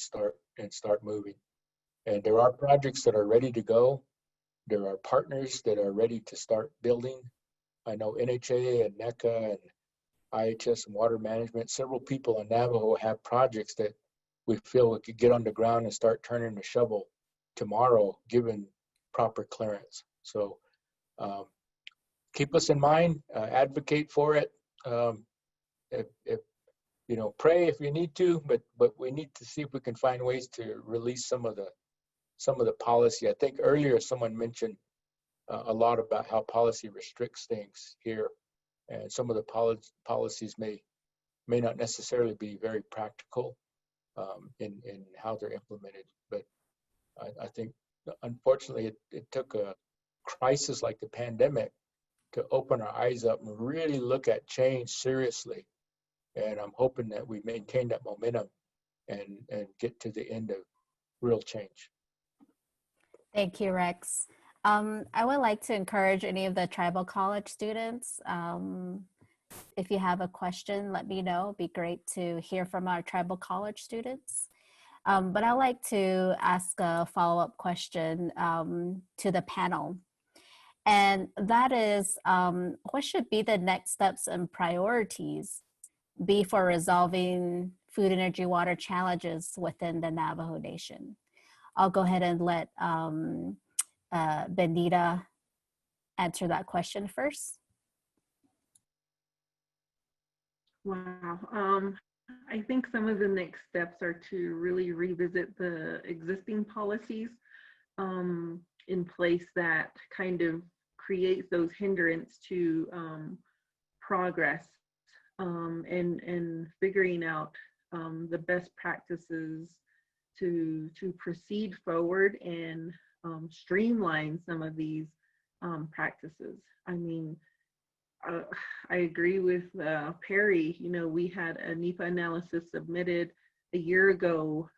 start moving. And there are projects that are ready to go. There are partners that are ready to start building. I know NHA and NECA and IHS and Water Management, several people in Navajo have projects that we feel we could get on the ground and start turning the shovel tomorrow, given proper clearance. So keep us in mind, advocate for it. Pray if you need to, but we need to see if we can find ways to release some of the some of the policy. I think earlier someone mentioned a lot about how policy restricts things here, and some of the policies may not necessarily be very practical in how they're implemented. But I think, unfortunately, it took a crisis like the pandemic to open our eyes up and really look at change seriously. And I'm hoping that we maintain that momentum and get to the end of real change. Thank you, Rex. I would like to encourage any of the tribal college students. If you have a question, let me know. It'd be great to hear from our tribal college students. But I'd like to ask a follow-up question to the panel. And that is, what should be the next steps and priorities be for resolving food, energy, water challenges within the Navajo Nation? I'll go ahead and let Benita answer that question first. Wow. I think some of the next steps are to really revisit the existing policies in place that kind of create those hindrance to progress and figuring out the best practices to proceed forward and streamline some of these practices. I mean, I agree with Perry. You know, we had a NEPA analysis submitted a year ago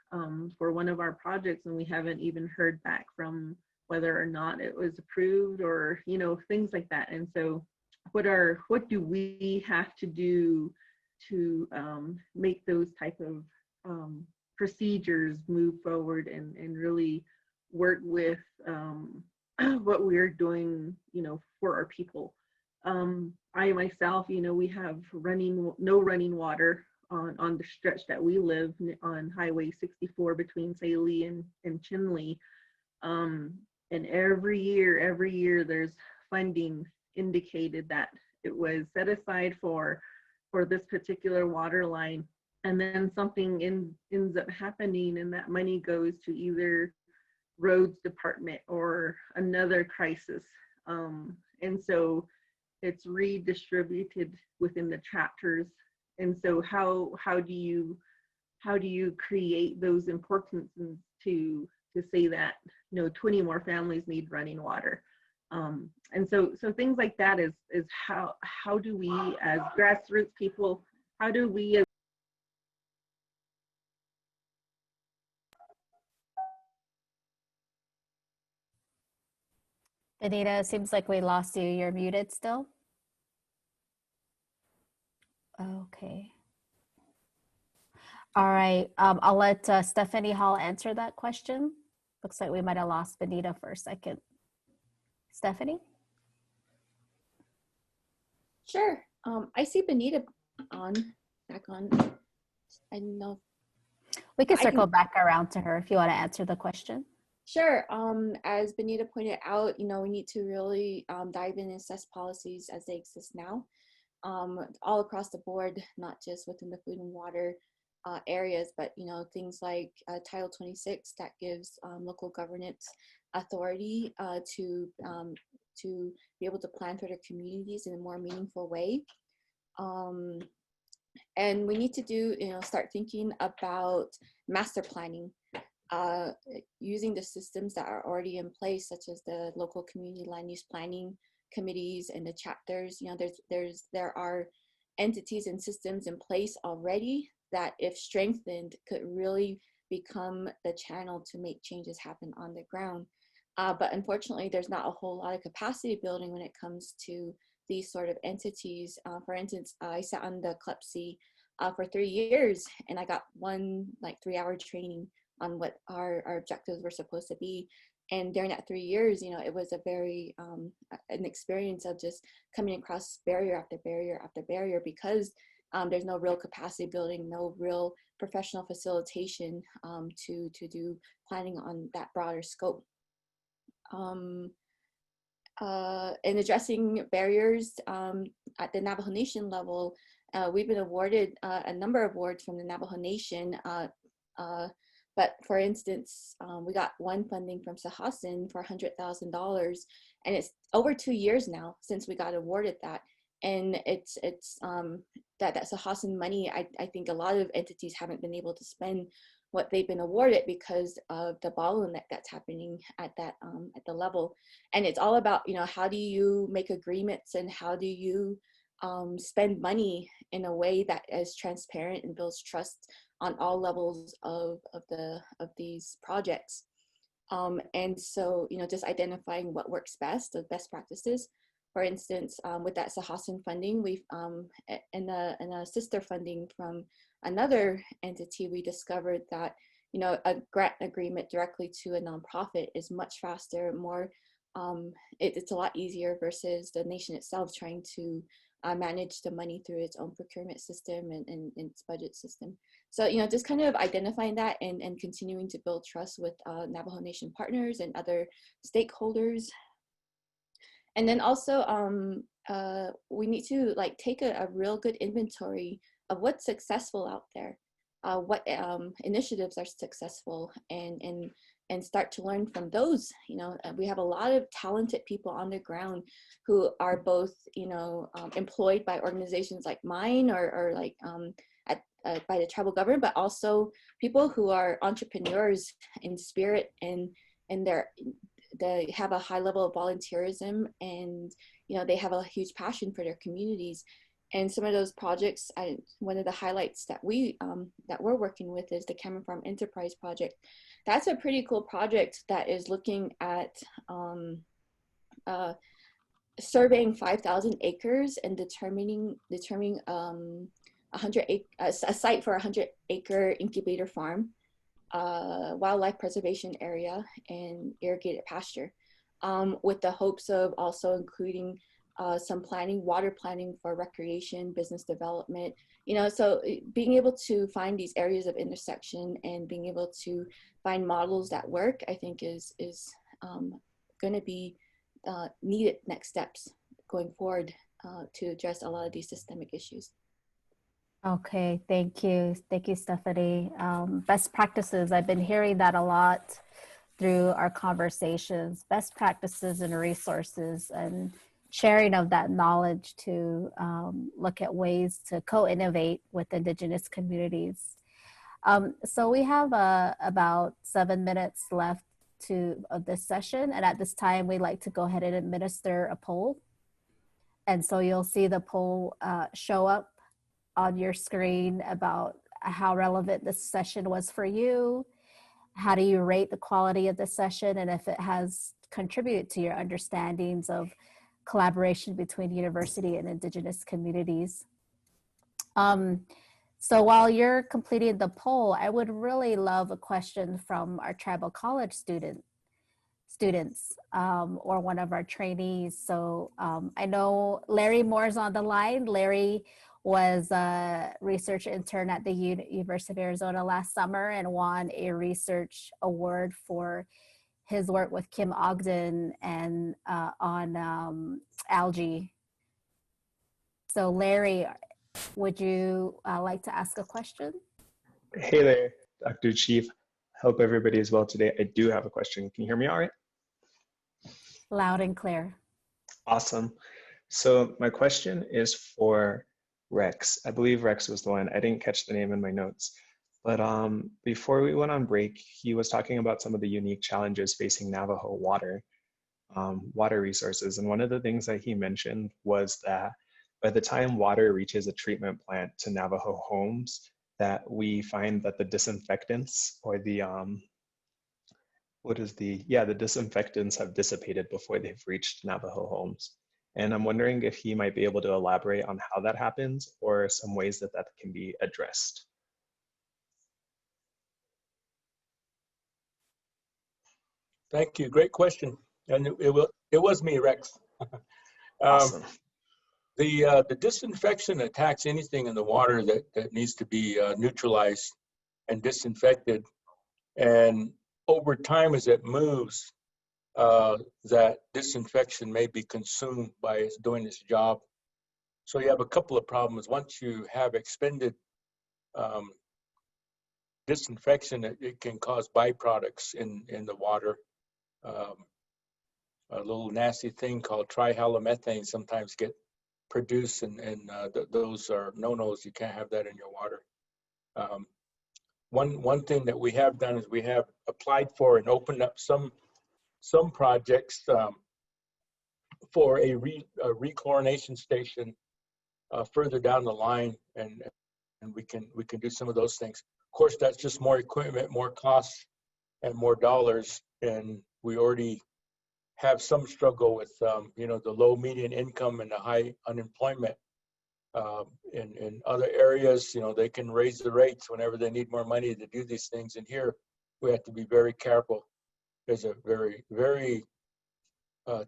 for one of our projects, and we haven't even heard back from whether or not it was approved, or, you know, things like that. And so what do we have to do to make those type of procedures move forward and really work with what we're doing, you know, for our people. I myself, you know, we have no running water on the stretch that we live on Highway 64 between Saley and Chinle. And every year there's funding indicated that it was set aside for this particular water line, and then something ends up happening, and that money goes to either roads department or another crisis. And so it's redistributed within the chapters. And so how do you create those importances to say that, you know, 20 more families need running water? And so things like that is how do we as grassroots people, how do we as Benita, it seems like we lost you. You're muted still. Okay. All right. I'll let Stephanie Hall answer that question. Looks like we might have lost Benita for a second. Stephanie? Sure. I see Benita back on. I don't know. We can circle back around to her if you want to answer the question. Sure. As Benita pointed out, you know, we need to really dive in and assess policies as they exist now, all across the board, not just within the food and water areas, but, you know, things like Title 26 that gives local governance authority to be able to plan for their communities in a more meaningful way. And we need to start thinking about master planning, using the systems that are already in place, such as the local community land use planning committees and the chapters. You know, there are entities and systems in place already that, if strengthened, could really become the channel to make changes happen on the ground. But unfortunately, there's not a whole lot of capacity building when it comes to these sort of entities. For instance, I sat on the CLEPC for 3 years, and I got one 3-hour training on what our objectives were supposed to be. And during that 3 years, you know, it was a very an experience of just coming across barrier after barrier after barrier, because there's no real capacity building, no real professional facilitation to do planning on that broader scope. In addressing barriers at the Navajo Nation level, we've been awarded a number of awards from the Navajo Nation But for instance, we got one funding from Sahasin for $100,000, and it's over 2 years now since we got awarded that. And it's that Sahasin money, I think a lot of entities haven't been able to spend what they've been awarded because of the bottleneck that's happening at that at the level. And it's all about, you know, how do you make agreements and how do you spend money in a way that is transparent and builds trust on all levels of these projects. And so, you know, just identifying what works best, the best practices. For instance, with that Sahasin funding, we've in a sister funding from another entity, we discovered that, you know, a grant agreement directly to a nonprofit is much faster, more, it's a lot easier versus the nation itself trying to manage the money through its own procurement system and its budget system. So, you know, just kind of identifying that and continuing to build trust with Navajo Nation partners and other stakeholders. And then also, we need to like take a real good inventory of what's successful out there, what initiatives are successful, and start to learn from those. You know, we have a lot of talented people on the ground who are both, you know, employed by organizations like mine or like by the tribal government, but also people who are entrepreneurs in spirit and they have a high level of volunteerism, and, you know, they have a huge passion for their communities. And some of those projects, one of the highlights that we're working with is the Cameron Farm Enterprise Project. That's a pretty cool project that is looking at surveying 5,000 acres and determining a site for a 100-acre incubator farm, wildlife preservation area, and irrigated pasture, with the hopes of also including some planning, water planning for recreation, business development, you know, so being able to find these areas of intersection and being able to find models that work, I think is going to be needed next steps going forward to address a lot of these systemic issues. Okay, thank you. Thank you, Stephanie. Best practices, I've been hearing that a lot through our conversations, best practices and resources and sharing of that knowledge to look at ways to co-innovate with Indigenous communities. So we have about 7 minutes left of this session. And at this time, we'd like to go ahead and administer a poll. And so you'll see the poll show up on your screen about how relevant this session was for you. How do you rate the quality of the session, and if it has contributed to your understandings of collaboration between university and Indigenous communities. So while you're completing the poll, I would really love a question from our tribal college students or one of our trainees. So I know Larry Moore's on the line. Larry was a research intern at the University of Arizona last summer and won a research award for his work with Kim Ogden and on algae. So Larry, would you like to ask a question? Hey there, Dr. Chief. Hope everybody is well today. I do have a question. Can you hear me all right? Loud and clear. Awesome. So my question is for Rex. I believe Rex was the one. I didn't catch the name in my notes. But before we went on break, he was talking about some of the unique challenges facing Navajo water resources. And one of the things that he mentioned was that by the time water reaches a treatment plant to Navajo homes, that we find that the disinfectants or the disinfectants have dissipated before they've reached Navajo homes. And I'm wondering if he might be able to elaborate on how that happens or some ways that that can be addressed. Thank you. Great question. And it was me, Rex. Awesome. The disinfection attacks anything in the water that needs to be neutralized and disinfected. And over time, as it moves, that disinfection may be consumed by doing its job. So you have a couple of problems. Once you have expended disinfection, it can cause byproducts in the water. A little nasty thing called trihalomethane sometimes get produced, and those are no-nos. You can't have that in your water. One thing that we have done is we have applied for and opened up some projects for a rechlorination station further down the line, and we can do some of those things. Of course, that's just more equipment, more costs, and more dollars, and we already have some struggle with the low median income and the high unemployment. In other areas, they can raise the rates whenever they need more money to do these things, and here we have to be very careful. There's a very, very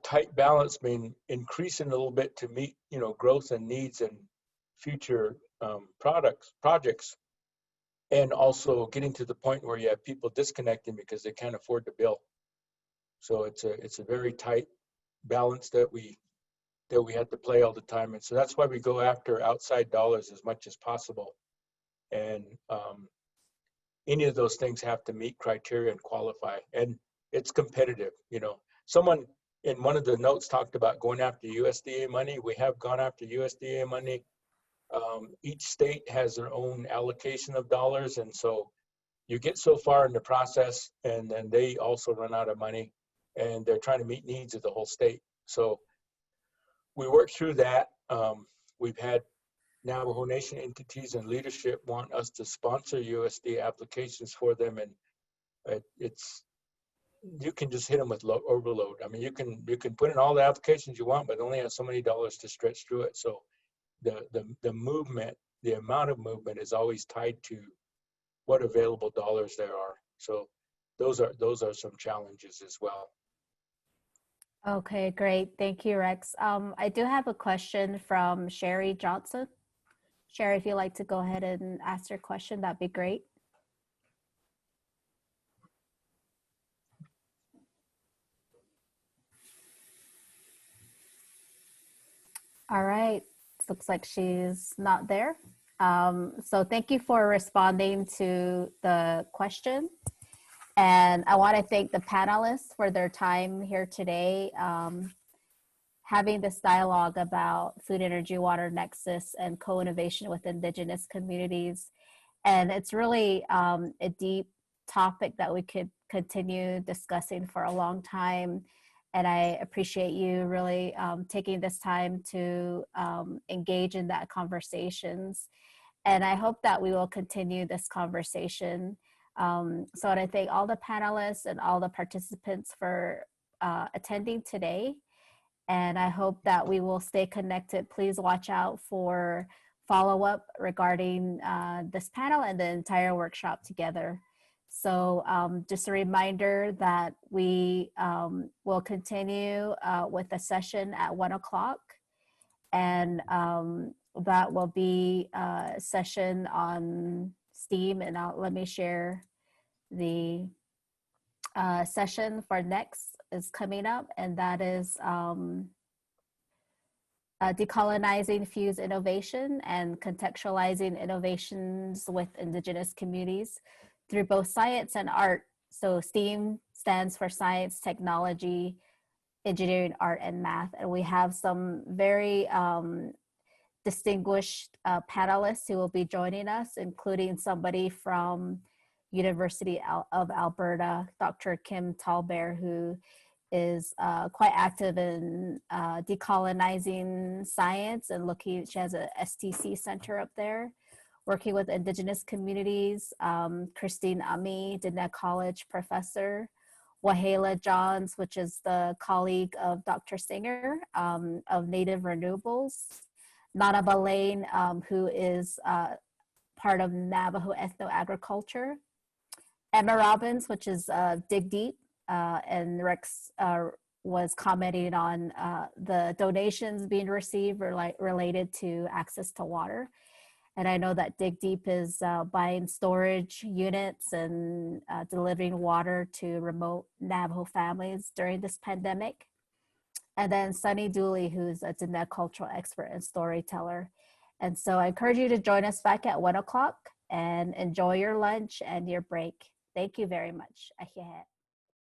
tight balance being increasing a little bit to meet growth and needs and future projects, and also getting to the point where you have people disconnecting because they can't afford the bill. So it's a very tight balance that we have to play all the time, and so that's why we go after outside dollars as much as possible. And any of those things have to meet criteria and qualify, and it's competitive. Someone in one of the notes talked about going after USDA money. We have gone after USDA money. Each state has their own allocation of dollars, and so you get so far in the process, and then they also run out of money, and they're trying to meet needs of the whole state. So we work through that. We've had Navajo Nation entities and leadership want us to sponsor USDA applications for them, and you can just hit them with overload. I mean, you can put in all the applications you want, but only have so many dollars to stretch through it. So the movement, the amount of movement is always tied to what available dollars there are. So those are some challenges as well. Okay, great. Thank you, Rex. I do have a question from Sherry Johnson. Sherry, if you'd like to go ahead and ask your question, that'd be great. All right, looks like she's not there. So thank you for responding to the question. And I want to thank the panelists for their time here today, having this dialogue about food, energy, water nexus and co-innovation with Indigenous communities. And it's really a deep topic that we could continue discussing for a long time. And I appreciate you really taking this time to engage in that conversations. And I hope that we will continue this conversation. So I thank all the panelists and all the participants for attending today. And I hope that we will stay connected. Please watch out for follow-up regarding this panel and the entire workshop together. So just a reminder that we will continue with the session at 1 o'clock. And that will be a session on STEAM. And let me share the session for next is coming up. And that is decolonizing FEWS innovation and contextualizing innovations with Indigenous communities through both science and art. So STEAM stands for science, technology, engineering, art, and math. And we have some very distinguished panelists who will be joining us, including somebody from University of Alberta, Dr. Kim Talbert, who is quite active in decolonizing science and looking, she has a STC center up there, working with Indigenous communities. Christine Ami, Diné College professor. Wahala Johns, which is the colleague of Dr. Singer of Native Renewables. Nana Balain, who is part of Navajo ethnoagriculture. Emma Robbins, which is Dig Deep, and Rex was commenting on the donations being received related to access to water. And I know that Dig Deep is buying storage units and delivering water to remote Navajo families during this pandemic. And then Sunny Dooley, who's a Diné cultural expert and storyteller. And so I encourage you to join us back at 1 o'clock. and enjoy your lunch and your break. Thank you very much. Ahihe.